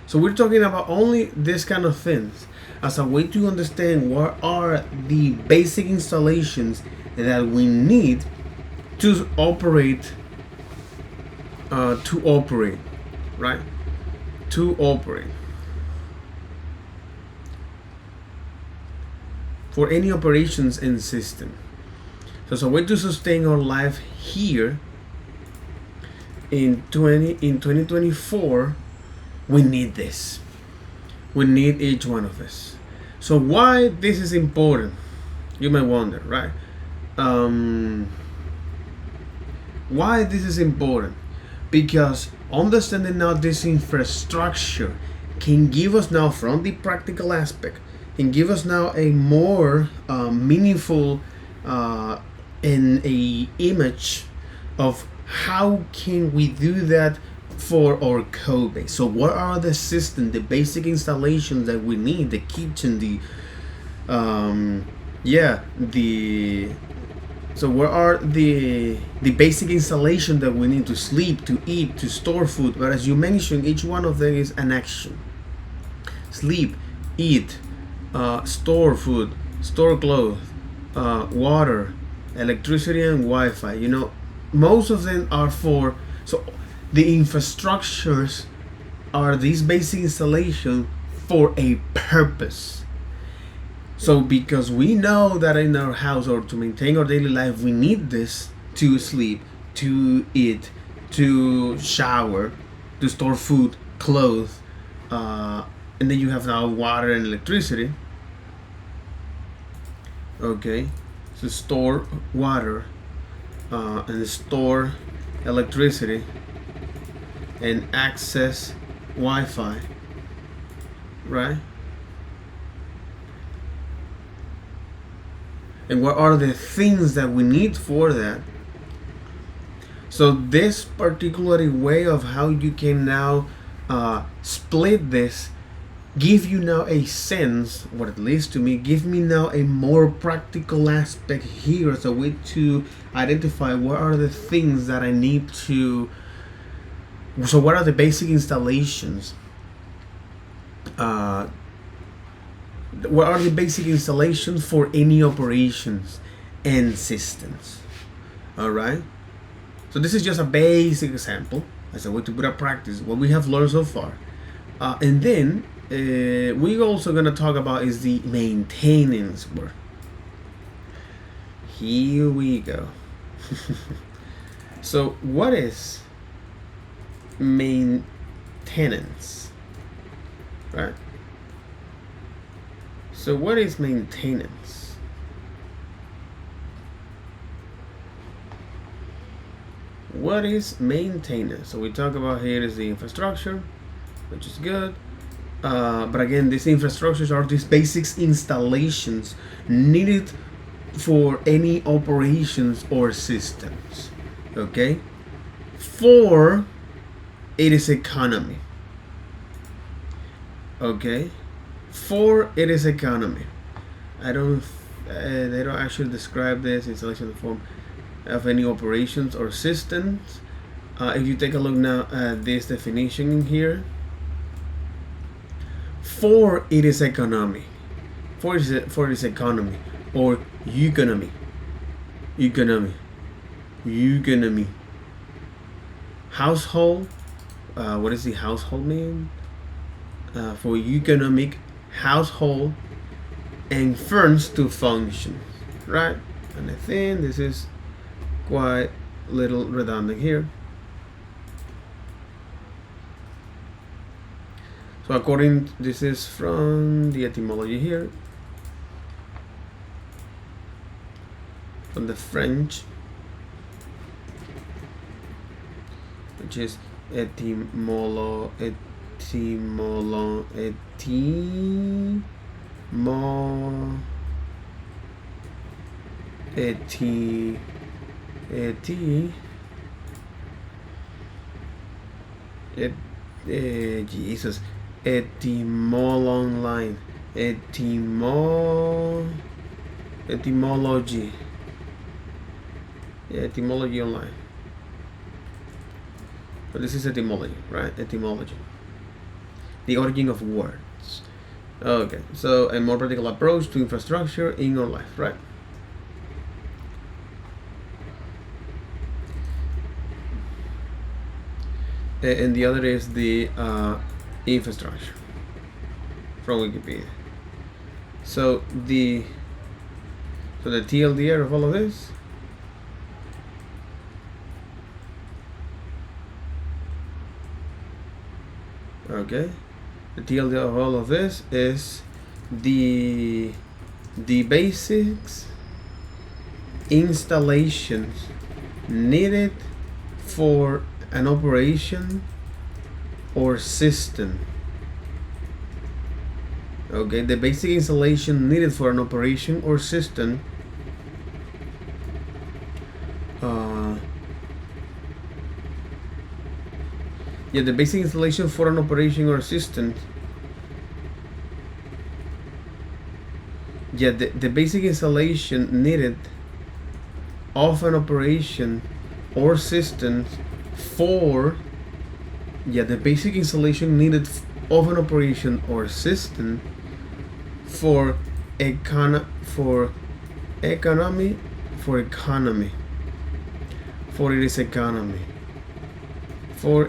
So we're talking about only this kind of things as a way to understand what are the basic installations that we need to operate. Right? To operate. For any operations in system. So it's a way to sustain our life here in 2024. We need this. We need each one of us. So why this is important? You might wonder, right? Why this is important? Because understanding now this infrastructure can give us now, from the practical aspect, can give us now a more meaningful and a image of how can we do that for our code base. So what are the system, the basic installations that we need, the kitchen, so what are the basic installation that we need to sleep, to eat, to store food? But as you mentioned, each one of them is an action. Sleep, eat, store food, store clothes, water, electricity, and Wi-Fi. You know, most of them are for, so the infrastructures are these basic installation for a purpose. So because we know that in our house or to maintain our daily life, we need this to sleep, to eat, to shower, to store food, clothes, and then you have now water and electricity. Okay, so store water and store electricity and access Wi-Fi, right? And what are the things that we need for that? So this particular way of how you can now split this give you now a sense, or at least to me, give me now a more practical aspect here as a way to identify what are the things that I need to. So what are the basic installations? What are the basic installations for any operations and systems? All right. So this is just a basic example as a way to put up practice what we have learned so far, and then we're also gonna talk about is the maintenance word. Here we go. So what is maintenance, right? So what is maintenance? What is maintenance? So we talk about here is the infrastructure, which is good. But again, these infrastructures are these basic installations needed for any operations or systems. Okay? For it is economy. Okay? For it is economy. I they don't actually describe this installation in the form of any operations or systems. If you take a look now at this definition in here, for it is economy, for it is economy, or economy, household. What does the household mean? For economic household and firms to function, right? And I think this is quite little redundant here. So this is from the etymology here, from the French, which is etymology. Jesus, etymology, etymology online. But this is etymology, right? Etymology, the origin of words. Okay, so a more practical approach to infrastructure in our life, right? And the other is the infrastructure from Wikipedia. So the TLDR of all of this. Okay, the TLDR of all of this is the basics installations needed for an operation or system. Okay, the basic installation needed for an operation or system the basic installation for an operation or system. The basic installation needed of an operation or system for the basic installation needed of an operation or system for economy, for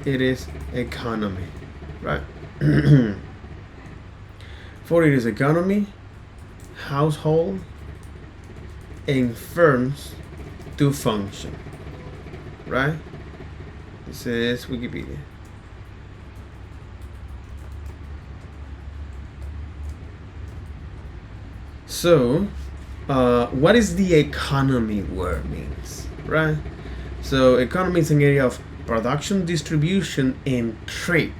it is economy, right? For it is economy, household, and firms to function, right? This is Wikipedia. So, what is the economy word means, right? So, economy is an area of production, distribution, and trade,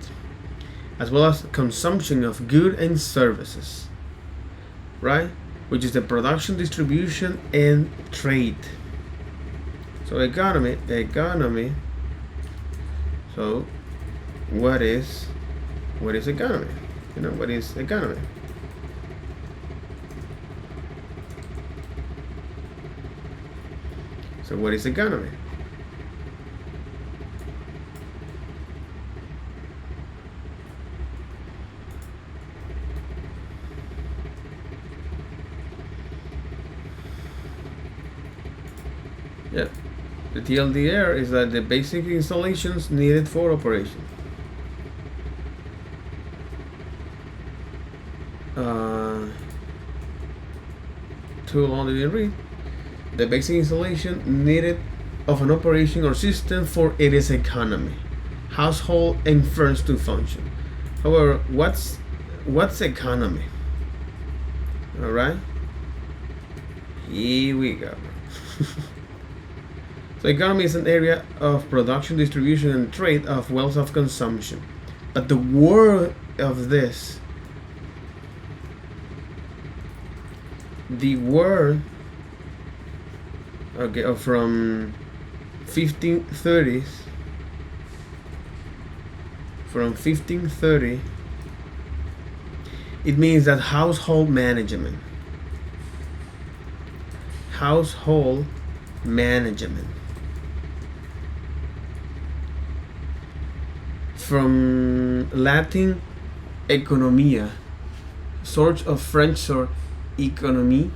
as well as consumption of goods and services, right? Which is the production, distribution, and trade. So economy. So what is economy? What is economy? So what is economy? Yeah, the TLDR is that the basic installations needed for operation. Too long to read. The basic installation needed of an operation or system for its economy, household, and firms to function. However, what's economy? All right, here we go. So economy is an area of production, distribution, and trade of wealth of consumption. But the word of this, from 1530, it means that household management. household management. From Latin economia, sort of French sort economy,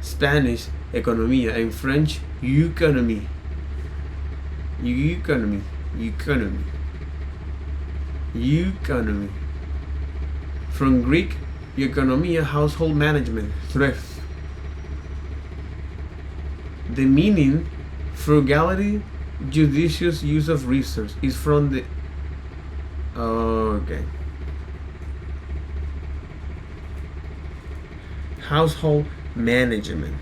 Spanish economia, and French economy. Economy. From Greek economia, household management, thrift. The meaning, frugality, judicious use of resources, is from the household management.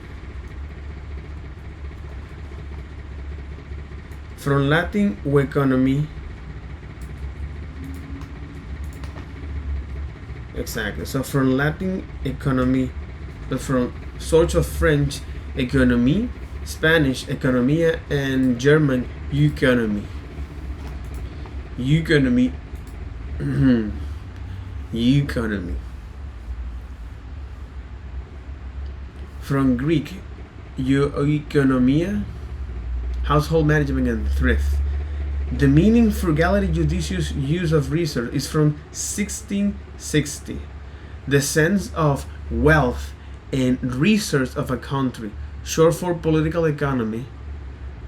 From Latin economy. Exactly. So from Latin economy, but from sorts of French economy, Spanish economia, and German economy. Economy. From Greek economia, household management and thrift. The meaning frugality, judicious use of resources is from 1660. The sense of wealth and resource of a country, short for political economy.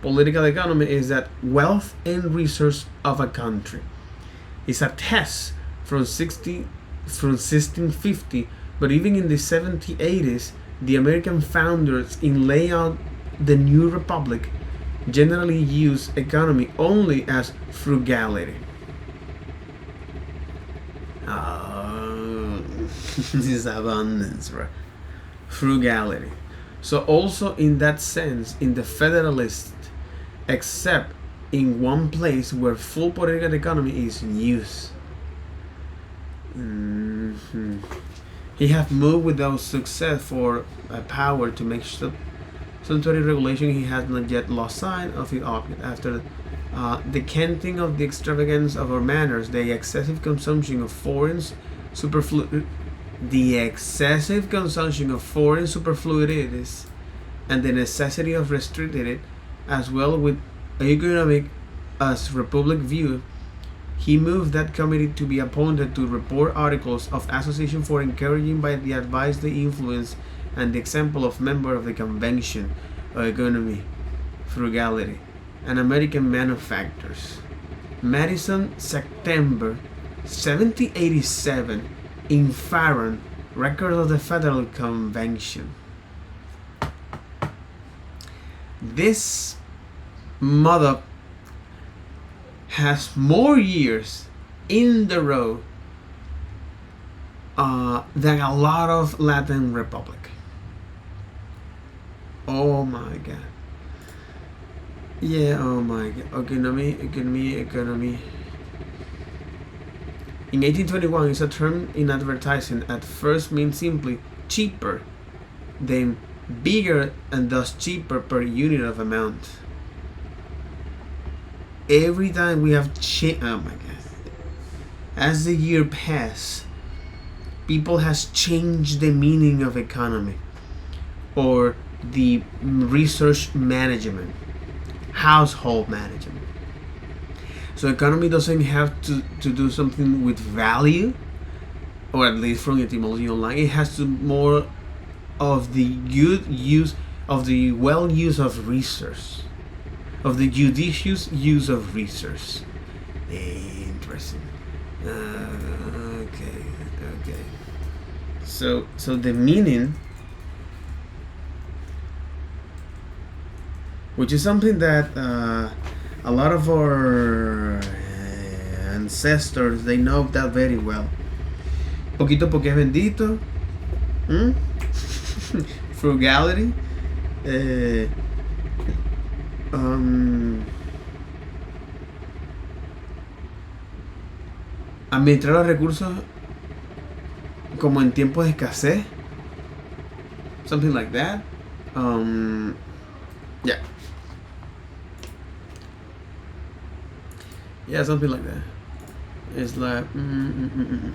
Political economy is that wealth and resource of a country. It's a test from 1650, but even in the 1780s, the American founders in laying out the new republic generally use economy only as frugality. This is abundance, right? Frugality. So also in that sense, in the Federalist, except in one place where full political economy is in use. He have moved without success for power to make sanitary regulation. He has not yet lost sight of the object. After the canting of the extravagance of our manners, the excessive consumption of foreign superfluities, and the necessity of restricting it, as well with economic as Republic view, he moved that committee to be appointed to report articles of association for encouraging by the advice, the influence, and the example of member of the Convention of Economy, Frugality, and American Manufacturers. Madison, September 1787, in Farron, record of the Federal Convention. This mother has more years in the row than a lot of Latin Republic. Oh my God. Yeah, oh my God. Economy. In 1821, it's a term in advertising at first means simply cheaper, then bigger, and thus cheaper per unit of amount. Every time we have oh my God. As the year passes, people has changed the meaning of economy or the research management, household management. So economy doesn't have to do something with value, or at least from etymology online, it has to more of the good use of the well use of resource, of the judicious use of resource. Interesting. Okay. So the meaning, which is something that a lot of our ancestors, they know that very well. Poquito porque es bendito. Frugality. Administrar los recursos como en tiempos de escasez. Something like that. Yeah, something like that. It's like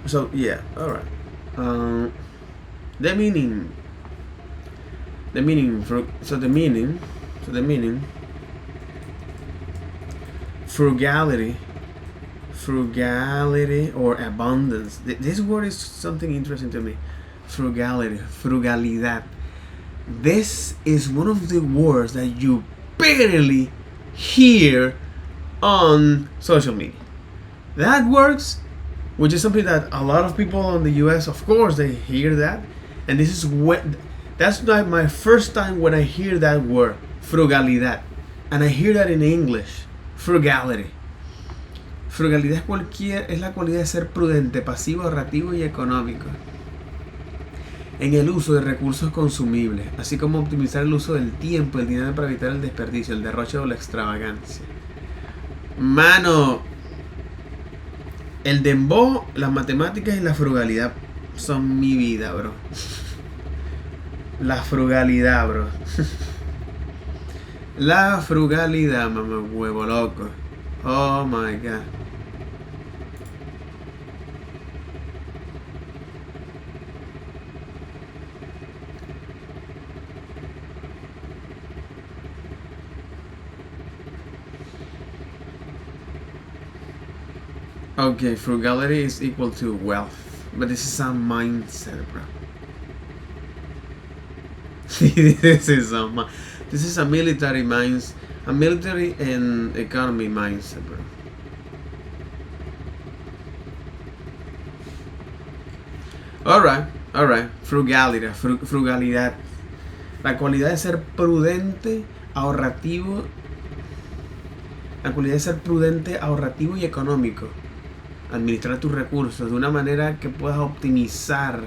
so yeah, all right. The meaning. The meaning, frugality, or abundance. This word is something interesting to me. Frugalidad. This is one of the words that you barely hear on social media. That works, which is something that a lot of people in the US, of course, they hear that. And this is when, that's not my first time when I hear that word, frugalidad. And I hear that in English, frugality. Frugalidad es la cualidad de ser prudente, pasivo, ahorrativo y económico en el uso de recursos consumibles, así como optimizar el uso del tiempo y el dinero para evitar el desperdicio, el derroche o la extravagancia. Mano, el dembow, las matemáticas y la frugalidad son mi vida, bro. La frugalidad, bro. La frugalidad, mamá huevo loco. Oh my god. Okay, frugality is equal to wealth, but this is a mindset, bro. This is a military and economy mindset, bro. Alright, frugalidad. La cualidad de ser prudente, ahorrativo. La cualidad de ser prudente, ahorrativo y económico. Administrar tus recursos de una manera que puedas optimizar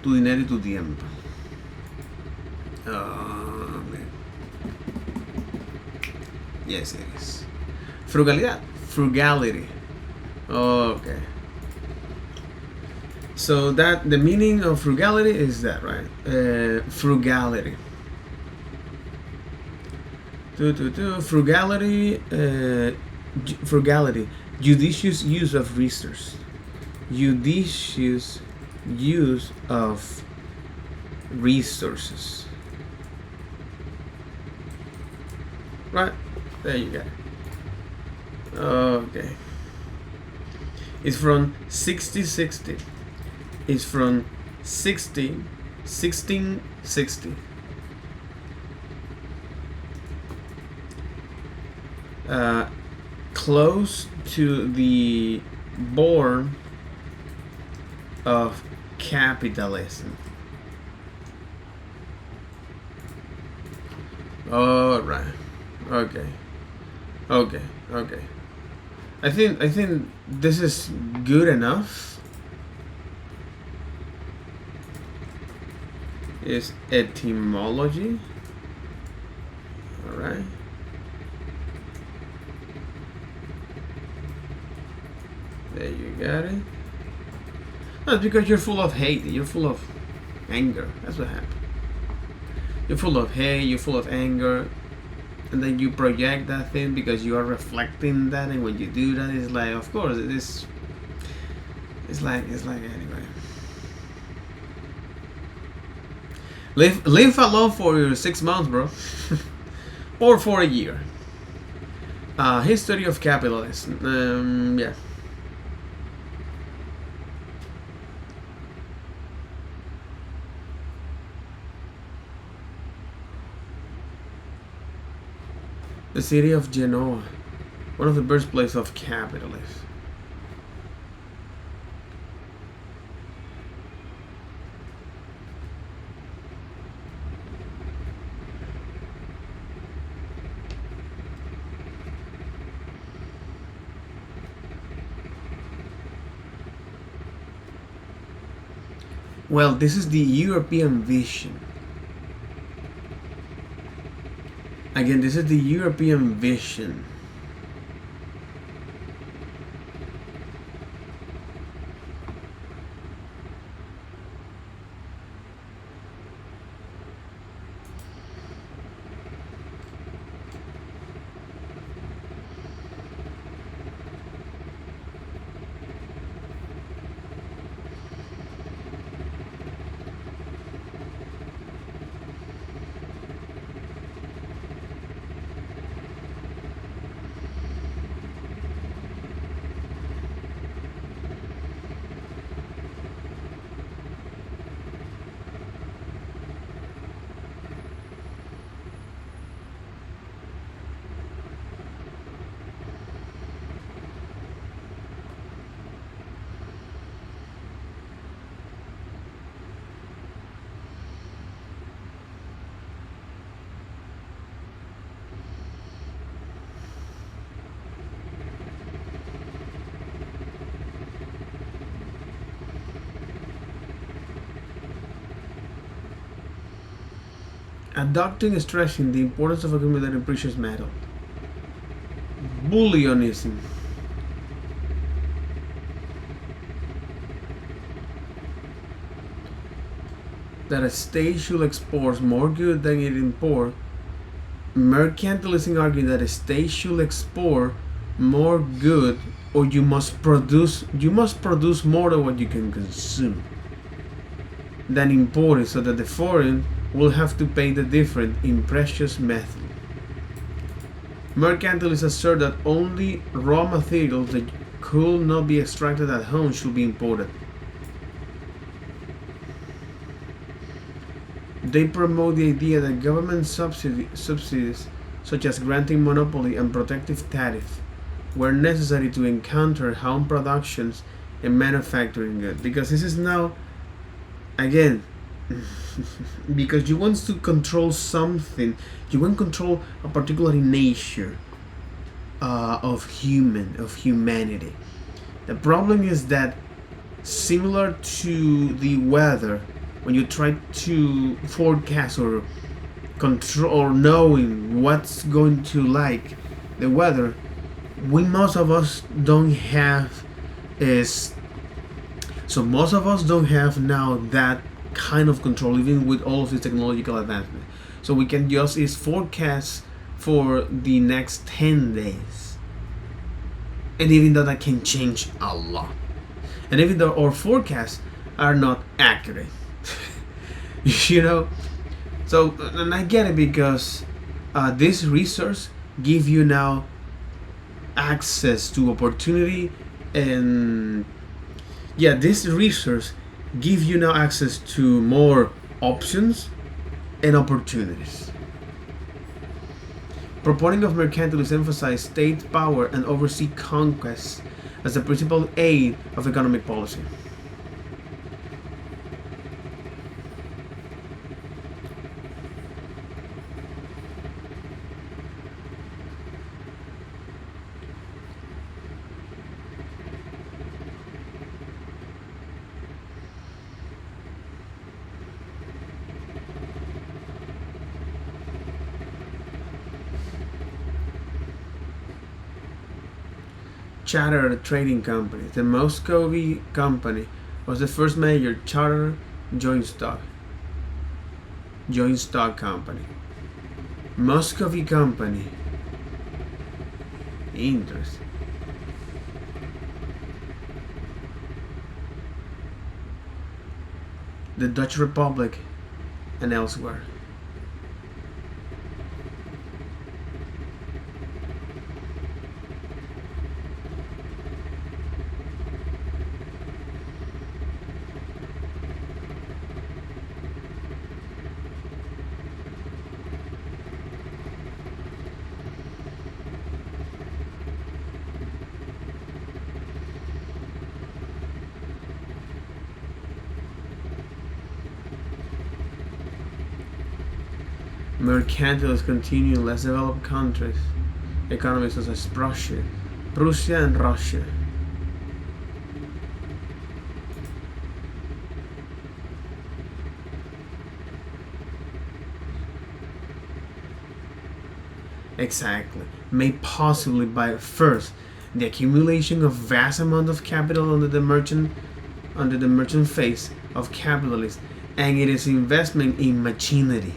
tu dinero y tu tiempo. Oh, man. Yes, it is. Frugalidad. Frugality. Okay. So that the meaning of frugality is that, right? Frugality. Frugality. Judicious use of resources. Judicious use of resources. Right? There you go. Okay. It's from 1660. It's from 1660. Close to the born of capitalism. All right. Okay. I think this is good enough. Is etymology. All right. There you got it. That's because you're full of hate. You're full of anger. That's what happened. You're full of hate. You're full of anger, and then you project that thing because you are reflecting that. And when you do that, it's like, of course, it is. It's like anyway. Live alone for 6 months, bro, or for a year. History of capitalism. Yeah. The city of Genoa, one of the birthplaces of capitalism. Well, this is the European vision. Again, this is the European vision. Adopting stressing the importance of accumulating precious metal. Bullionism. That a state should export more goods than it imports. Mercantilism argues that a state should export more good, or you must produce more than what you can consume than imported, so that the foreign will have to pay the difference in precious metal. Mercantilists assert that only raw materials that could not be extracted at home should be imported. They promote the idea that government subsidies, such as granting monopoly and protective tariff, were necessary to encounter home productions and manufacturing goods. Because this is now, again, because you want to control something, you want to control a particular nature of humanity. The problem is that, similar to the weather, when you try to forecast or control or knowing what's going to like the weather, most of us don't have now that kind of control, even with all of this technological advancement. So we can just forecast for the next 10 days, and even though that can change a lot, and even though our forecasts are not accurate, so, and I get it, because this resource give you now access to opportunity, and this resource give you now access to more options and opportunities. Proponents of mercantilism emphasize state power and oversee conquest as the principal aid of economic policy. Charter Trading Company. The Muscovy Company was the first major charter joint stock company. Muscovy Company. Interesting. The Dutch Republic and elsewhere. Mercantilists continue in less developed countries, economies such as Prussia and Russia. Exactly. May possibly by first the accumulation of vast amount of capital under the merchant phase of capitalism, and it is investment in machinery.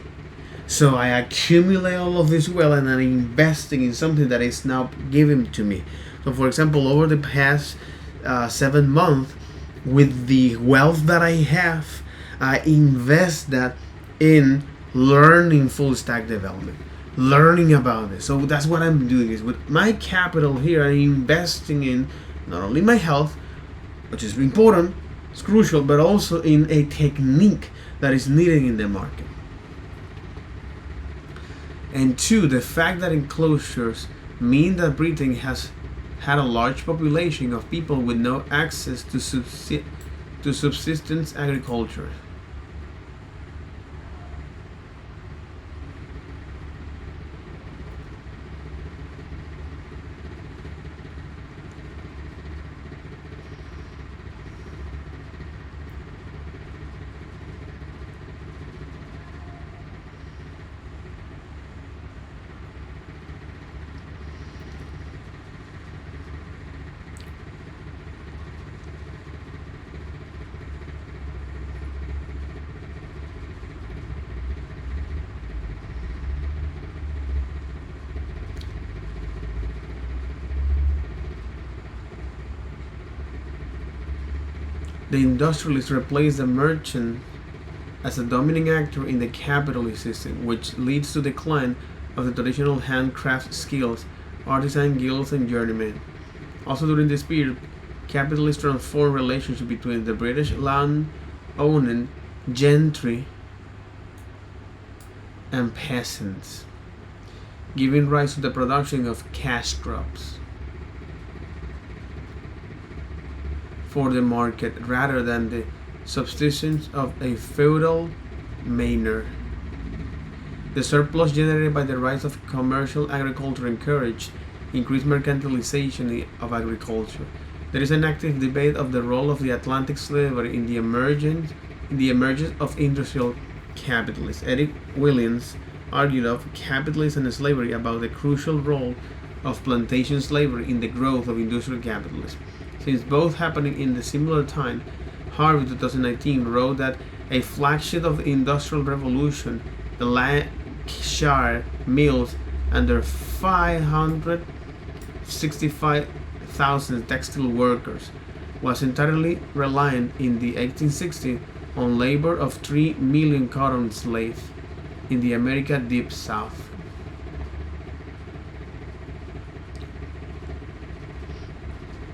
So I accumulate all of this wealth and I'm investing in something that is now given to me. So for example, over the past 7 months, with the wealth that I have, I invest that in learning full stack development, learning about this. So that's what I'm doing, is with my capital here, I'm investing in not only my health, which is important, it's crucial, but also in a technique that is needed in the market. And two, the fact that enclosures mean that Britain has had a large population of people with no access to subsistence agriculture. The industrialist replaced the merchant as a dominant actor in the capitalist system, which leads to the decline of the traditional handcraft skills, artisan guilds, and journeymen. Also during this period, capitalists transformed relationship between the British land-owning gentry and peasants, giving rise to the production of cash crops for the market rather than the subsistence of a feudal manor. The surplus generated by the rise of commercial agriculture encouraged increased mercantilization of agriculture. There is an active debate of the role of the Atlantic slavery in the emergence of industrial capitalists. Eric Williams argued of capitalism and slavery about the crucial role of plantation slavery in the growth of industrial capitalism. Since both happening in the similar time, Harvey 2019 wrote that a flagship of the Industrial Revolution, the Lancashire Mills and their 565,000 textile workers, was entirely reliant in the 1860s on labor of 3 million cotton slaves in the America Deep South.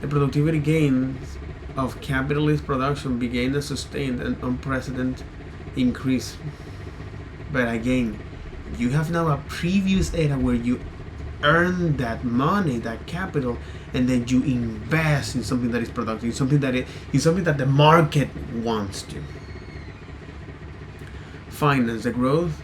The productivity gains of capitalist production began a sustained and unprecedented increase. But again, you have now a previous era where you earn that money, that capital, and then you invest in something that is productive, something that the market wants to. Finance, the growth.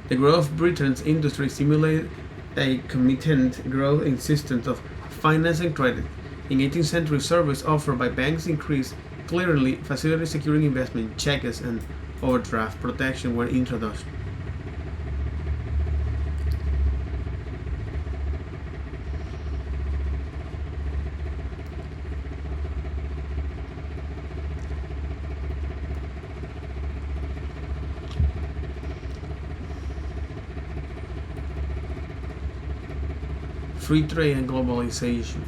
The growth of Britain's industry stimulated a committed growth in systems of finance and credit. In 18th century, services offered by banks increased. Clearly, facilities securing investment, checks, and overdraft protection were introduced. Free trade and globalization.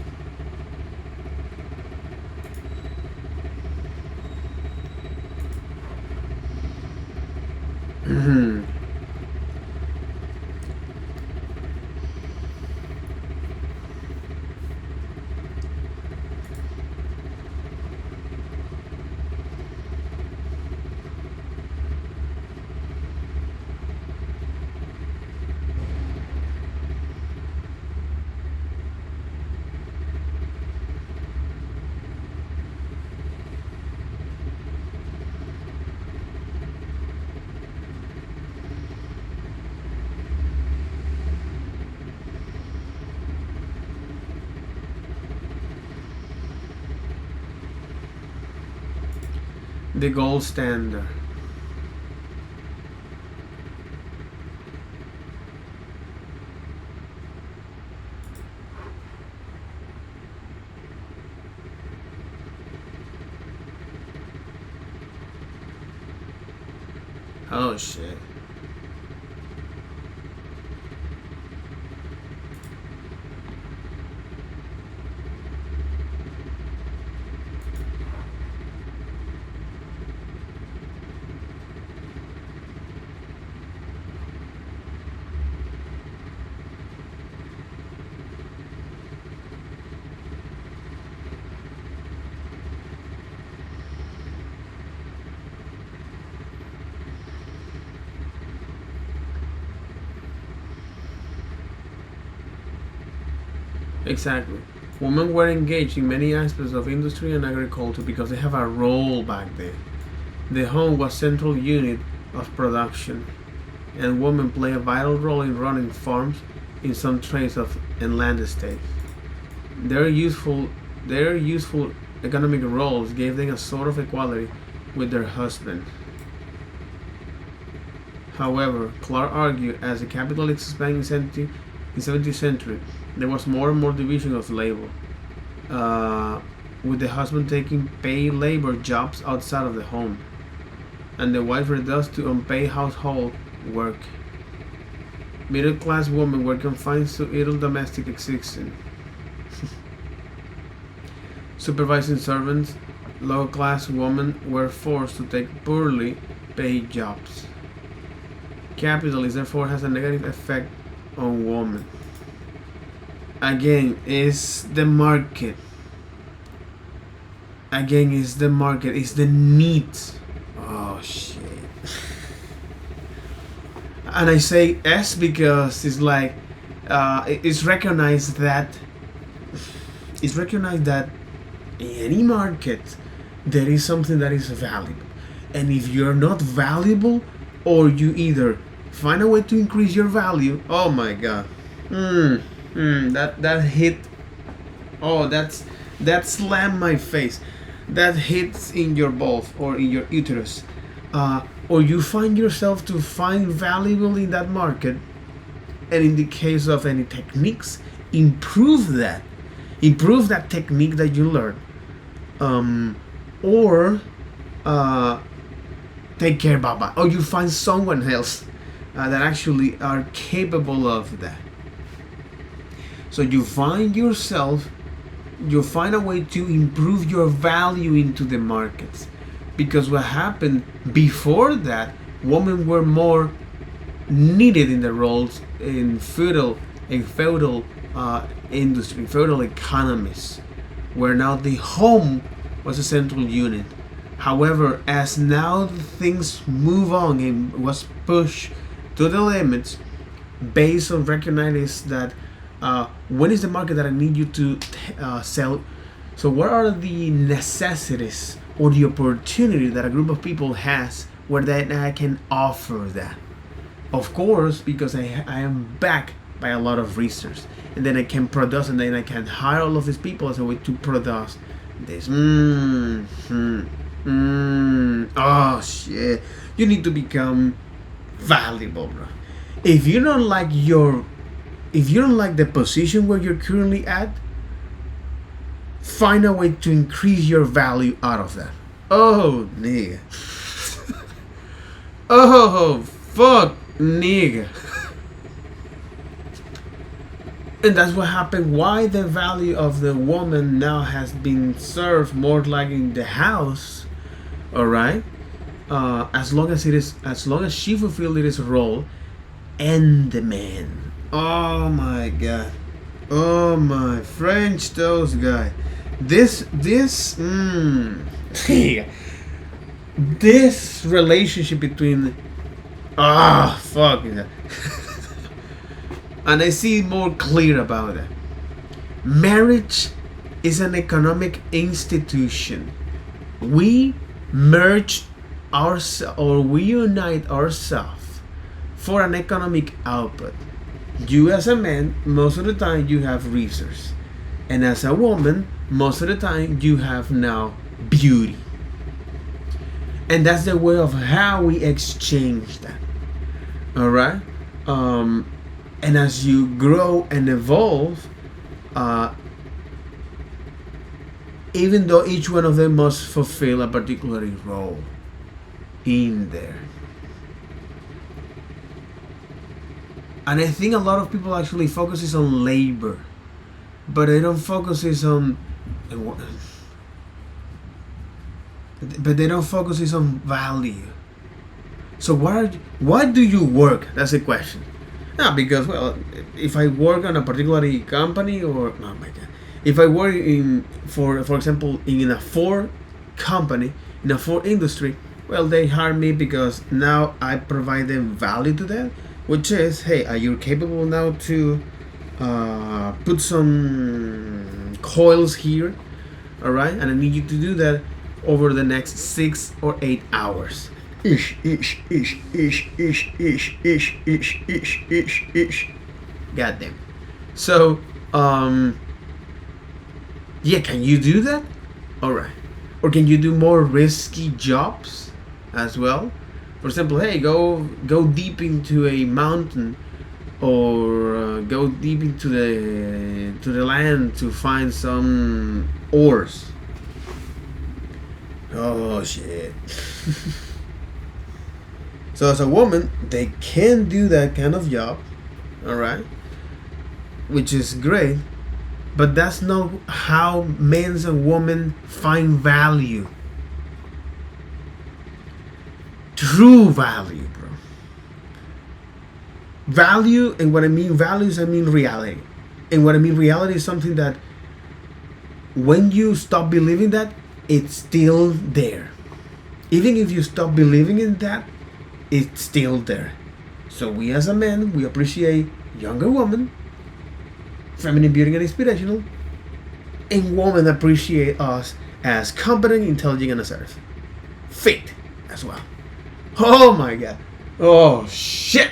The gold standard. Oh shit. Exactly. Women were engaged in many aspects of industry and agriculture because they have a role back then. The home was central unit of production, and women play a vital role in running farms in some trades and land estates. Their useful economic roles gave them a sort of equality with their husbands. However, Clark argued as the capitalism expanded in 17th century, there was more and more division of labor, with the husband taking paid labor jobs outside of the home, and the wife reduced to unpaid household work. Middle class women were confined to idle domestic existence. Supervising servants, low class women were forced to take poorly paid jobs. Capitalism therefore has a negative effect on women. Again, is the market. Again, is the market. Is the needs. Oh shit. And I say S because it's like it's recognized that in any market there is something that is valuable, and if you're not valuable, or you either find a way to increase your value. Oh my god. That hit. Oh, that slammed my face. That hits in your balls or in your uterus. Or you find yourself to find valuable in that market, and in the case of any techniques, improve that technique that you learn, or take care about it, or you find someone else that actually are capable of that. So you find a way to improve your value into the markets. Because what happened before that, women were more needed in the roles in feudal industry, feudal economies, where now the home was a central unit. However, as now things move on and was pushed to the limits, based on recognizing that when is the market that I need you to sell. So what are the necessities or the opportunity that a group of people has where that I can offer that? Of course, because I am backed by a lot of research, and then I can produce, and then I can hire all of these people as a way to produce this. Oh shit! You need to become valuable, bro. If you don't like the position where you're currently at, find a way to increase your value out of that. Oh, nigga. Oh, fuck, nigga. And that's what happened. Why the value of the woman now has been served more like in the house. Alright? As long as she fulfilled its role, and the man. Oh my god. Oh my French toast guy. This this relationship between fuck yeah. And I see more clear about it. Marriage is an economic institution. We merge ourselves, or we unite ourselves for an economic output. You as a man, most of the time you have resources, and as a woman, most of the time you have now beauty. And that's the way of how we exchange that. Alright? And as you grow and evolve, even though each one of them must fulfill a particular role in there. And I think a lot of people actually focuses on labor, but they don't focuses on value. So why do you work? That's the question. Because, well, if I work on a particular company, or oh my god, if I work for example, in a Ford company, in a Ford industry, well, they hire me because now I provide them value to them, which is, hey, are you capable now to put some coils here, all right? And I need you to do that over the next 6 or 8 hours. Goddamn. So, yeah, can you do that? Alright. Or can you do more risky jobs as well? For example, hey, go deep into a mountain, or go deep into the land to find some ores. Oh shit. So as a woman, they can do that kind of job, all right, which is great, but that's not how men and women find value. True value, bro. Value, and what I mean values, I mean reality. And what I mean reality is something that when you stop believing that, it's still there. Even if you stop believing in that, it's still there. So we as a man, we appreciate younger women, feminine beauty and inspirational, and women appreciate us as competent, intelligent, and assertive. Fit as well. Oh my god. Oh shit.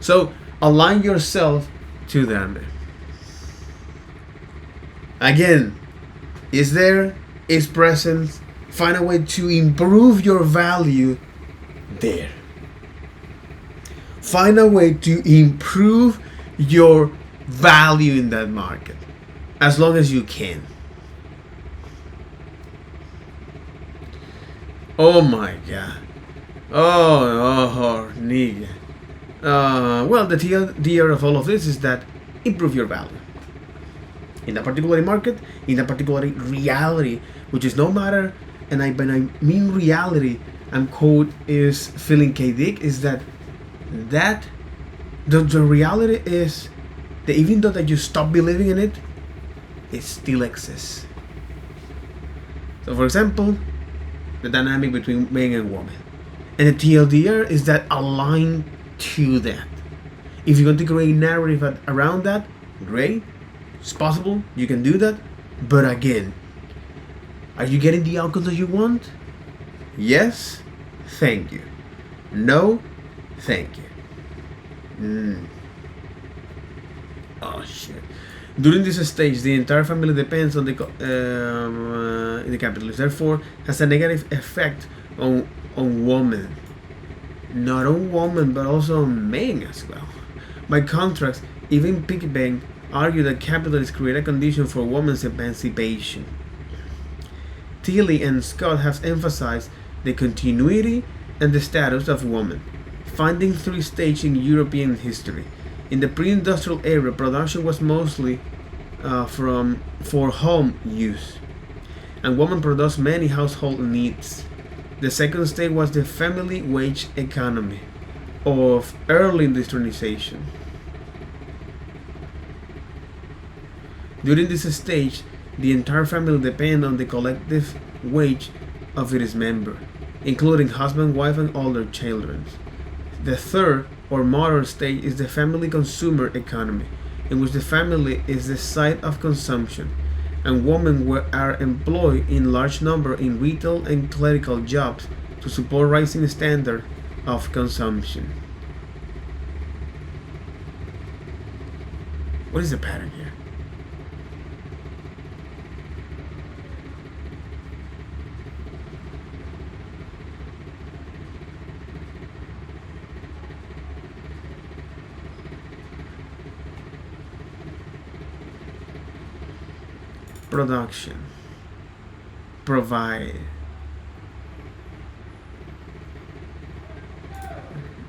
So align yourself to them. Again, is there, is present. Find a way to improve your value there. Find a way to improve your value in that market as long as you can. Oh my god. Oh nigga. Well, the TLDR of all of this is that improve your value in that particular market, in that particular reality, which is no matter. And when I mean reality, and code is feeling KDIC, is that the reality is that even though that you stop believing in it, it still exists. So for example, the dynamic between men and women. And the TLDR is that aligned to that. If you're going to create narrative around that, great. It's possible, you can do that. But again, are you getting the outcome that you want? Yes, thank you. No, thank you. Oh shit. During this stage, the entire family depends on the capitalist. Therefore, has a negative effect on women. Not on women, but also on men as well. By contrast, even Pickbank argue that capitalists create a condition for women's emancipation. Tilly and Scott have emphasized the continuity and the status of women, finding three stages in European history. In the pre-industrial era, production was mostly for home use, and women produced many household needs. The second stage was the family wage economy of early industrialization. During this stage, the entire family depended on the collective wage of its member, including husband, wife, and older children. The third or modern stage is the family consumer economy, in which the family is the site of consumption, and women are employed in large number in retail and clerical jobs to support rising standard of consumption. What is the pattern here? Production, provide.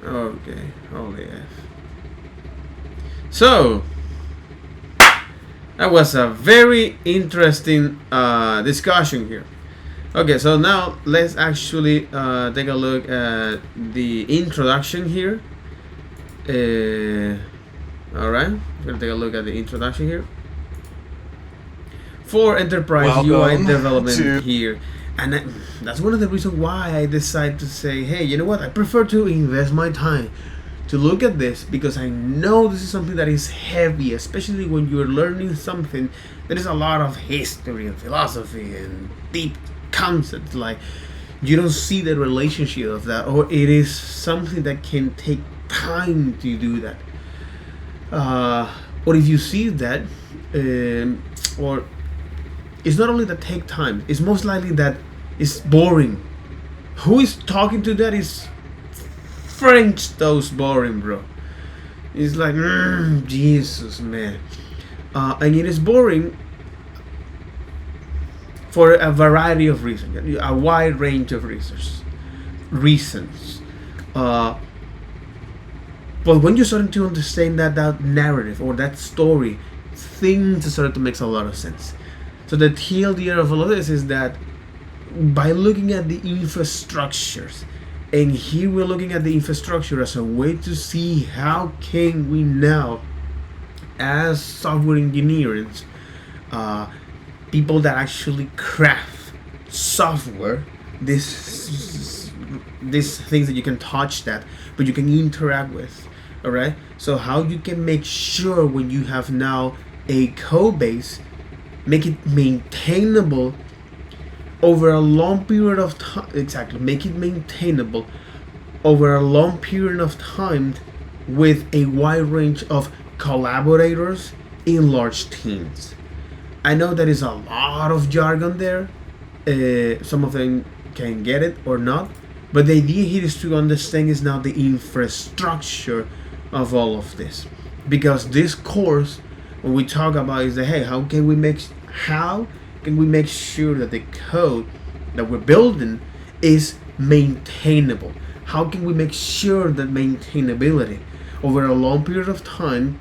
Okay, holy F. So that was a very interesting discussion here. Okay, so now let's actually take a look at the introduction here. Alright, we're gonna take a look at the introduction here. For enterprise UI development here, and that's one of the reasons why I decided to say, hey, you know what, I prefer to invest my time to look at this, because I know this is something that is heavy, especially when you're learning something that is a lot of history and philosophy and deep concepts. Like, you don't see the relationship of that, or it is something that can take time to do that, or if you see that, or it's not only that take time, it's most likely that it's boring. Who is talking to that is French toast boring, bro. It's like, Jesus, man. And it is boring for a variety of reasons, a wide range of reasons. But when you're starting to understand that narrative or that story, things started to make a lot of sense. So the TLDR of all of this is that by looking at the infrastructures, and here we're looking at the infrastructure as a way to see how can we now, as software engineers, people that actually craft software, these things that you can touch that, but you can interact with. All right. So how you can make sure when you have now a code base, make it maintainable over a long period of time. Exactly, make it maintainable over a long period of time with a wide range of collaborators in large teams. I know there is a lot of jargon there. Some of them can get it or not, but the idea here is to understand is now the infrastructure of all of this, because this course, when we talk about is that, hey, how can we make sure that the code that we're building is maintainable? How can we make sure that maintainability over a long period of time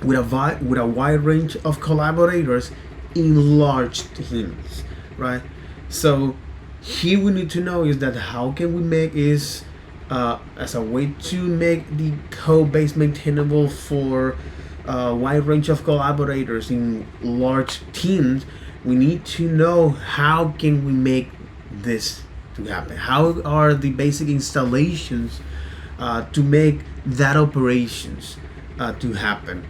with a wide range of collaborators in large teams, right? So here we need to know is that how can we make is as a way to make the code base maintainable for a wide range of collaborators in large teams. We need to know how can we make this to happen. How are the basic installations to make that operations to happen?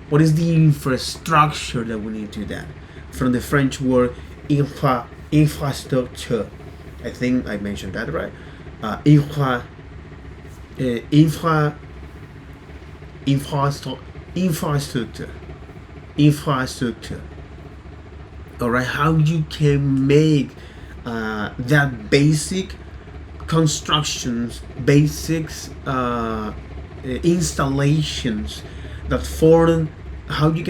What is the infrastructure that we need to do that? From the French word infrastructure. I think I mentioned that right. Infrastructure. All right, how you can make that basic constructions, basics, installations that form, how you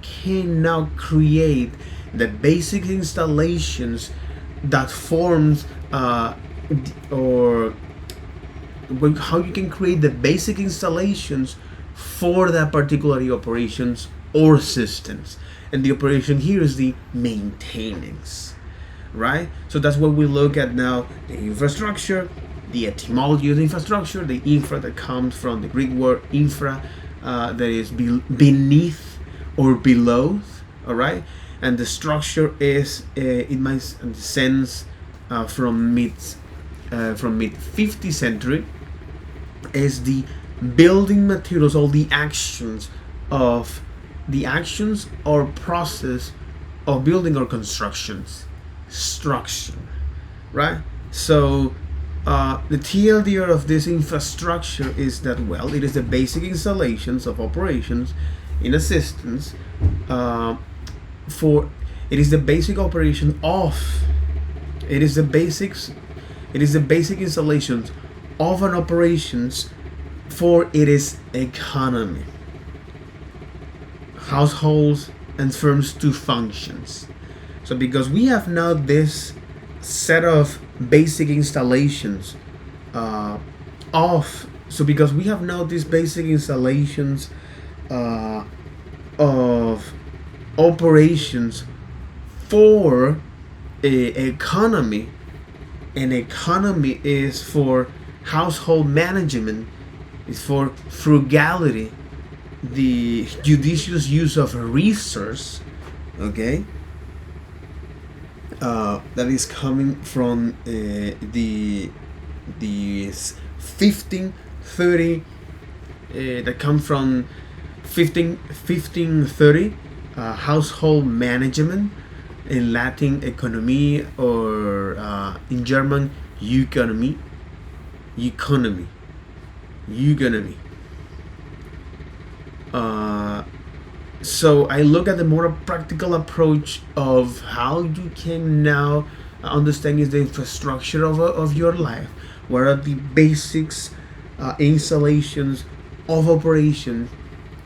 can now create the basic installations that forms or how you can create the basic installations for that particular operations or systems. And the operation here is the maintenance, right? So that's what we look at now: the infrastructure, the etymology of the infrastructure, the infra that comes from the Greek word infra, that is beneath or below, all right? And the structure is, in my sense, from mid 50th century, is the building materials, all the actions or process of building or constructions structure, right? So the TLDR of this infrastructure is that, well, it is the basic installations of operations in a systems it is the basic operation of it is the basic installations of an operations for its economy, households and firms to functions. So because we have now this set of basic installations because we have now these basic installations of operations for a economy. An economy is for household management, is for frugality, the judicious use of a resource, okay, that is coming from the 1530, that comes from 1530, household management, in Latin economy, or in German economy. So I look at the more practical approach of how you can now understand is the infrastructure of your life. What are the basics, installations of operation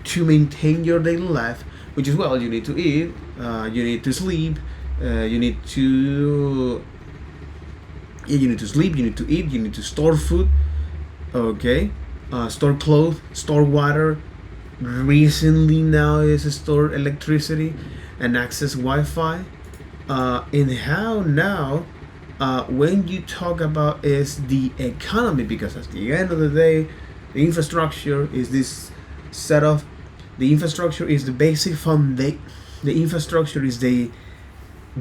to maintain your daily life, which is, well, you need to eat, you need to sleep, you need to sleep, you need to eat, you need to store food, okay, store clothes, store water. Recently now is store electricity and access Wi-Fi. And how now, when you talk about is the economy, because at the end of the day, the infrastructure is this set of the infrastructure is the basic foundation. The infrastructure is the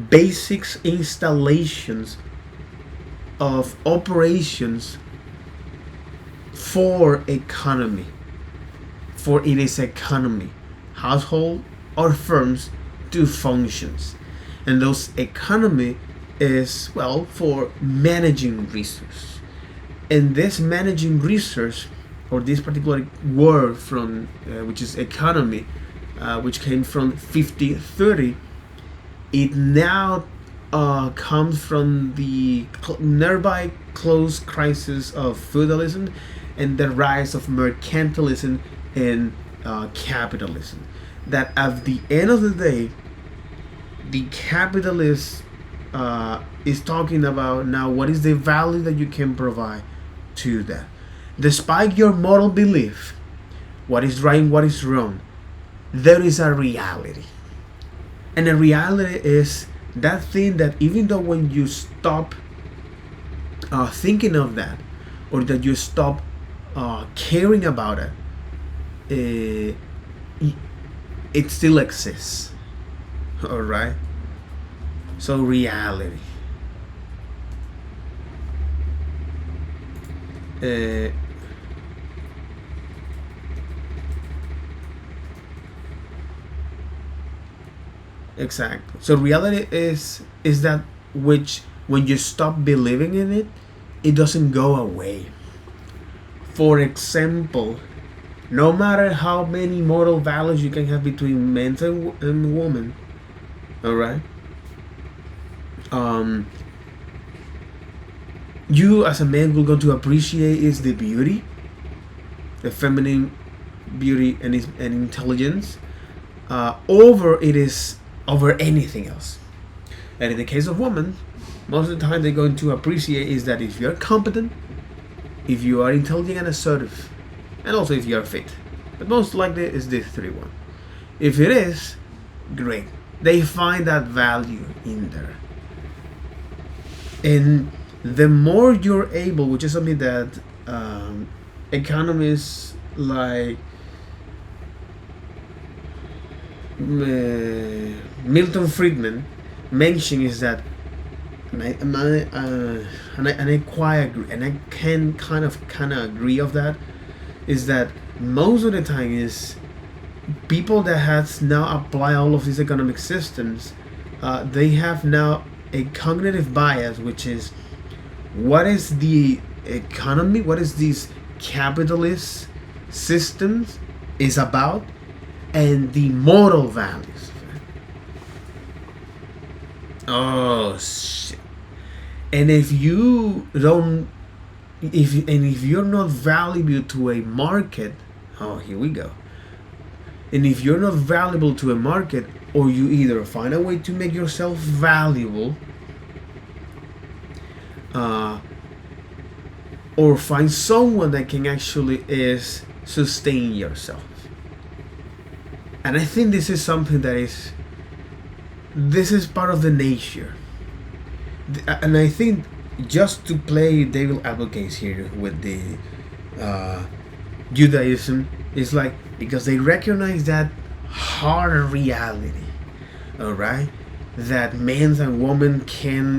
basics installations of operations for economy, for it is economy, household or firms do functions, and those economy is well for managing resource, and this managing resource or this particular word from which is economy, which came from 5030, it now comes from the nearby close crisis of feudalism and the rise of mercantilism and capitalism. That at the end of the day, the capitalist is talking about now what is the value that you can provide to that. Despite your moral belief, what is right and what is wrong, there is a reality. And the reality is that thing that even though when you stop thinking of that, or that you stop caring about it, it still exists. Alright? So, reality. Exactly. So reality is that which when you stop believing in it, it doesn't go away. For example, no matter how many moral values you can have between men and women, all right. You as a man will go to appreciate is the beauty, the feminine beauty and intelligence, over it is over anything else. And in the case of women, most of the time they're going to appreciate is that if you're competent, if you are intelligent and assertive, and also if you are fit. But most likely is this 3-1. If it is, great. They find that value in there. And the more you're able, which is something that economists like Milton Friedman mention is that, and I quite agree, and I can kind of agree of that, is that most of the time is people that has now applied all of these economic systems, they have now a cognitive bias, which is what is the economy, what is these capitalist systems is about, and the moral values. Oh shit! And if you don't, if you're not valuable to a market, oh here we go. And if you're not valuable to a market, or you either find a way to make yourself valuable, or find someone that can actually is sustain yourself. And I think this is something that this is part of the nature. And I think just to play devil advocates here with the Judaism is like, because they recognize that hard reality, all right, that men and women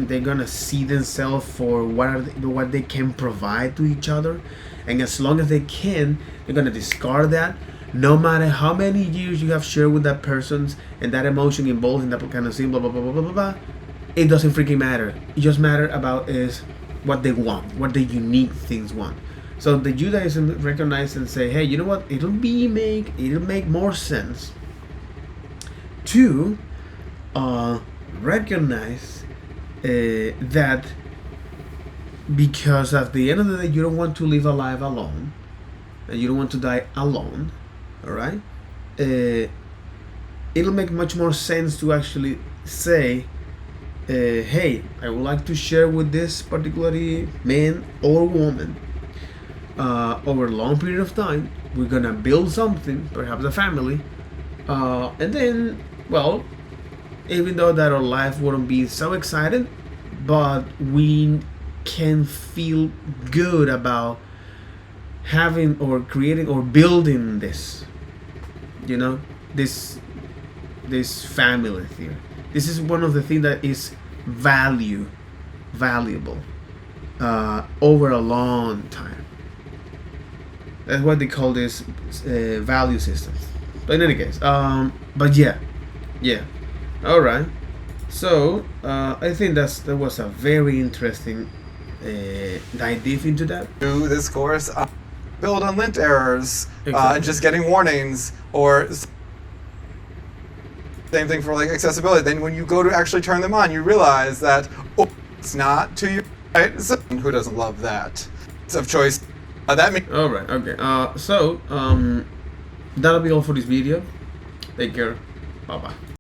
they're gonna see themselves for what they can provide to each other, and as long as they can, they're gonna discard that. No matter how many years you have shared with that person and that emotion involved in that kind of thing, blah blah blah blah blah blah blah, it doesn't freaking matter. It just matter about is what they want, what the unique things want. So the Judaism recognize and say, hey, you know what? It'll make more sense to recognize that, because at the end of the day, you don't want to live a life alone, and you don't want to die alone. All right, it'll make much more sense to actually say, hey, I would like to share with this particularly man or woman over a long period of time. We're gonna build something, perhaps a family, and then, well, even though that our life wouldn't be so exciting, but we can feel good about having or creating or building this, you know, this family theory. This is one of the things that is valuable over a long time. That's what they call this value systems. But in any case, but yeah. All right. So I think that was a very interesting dive deep into that. Do this course, build on lint errors, Exactly. just getting warnings, or same thing for like accessibility. Then when you go to actually turn them on, you realize that it's not to you. Right? So, who doesn't love that? It's of choice. That means. All right. Okay. So that'll be all for this video. Take care. Bye bye.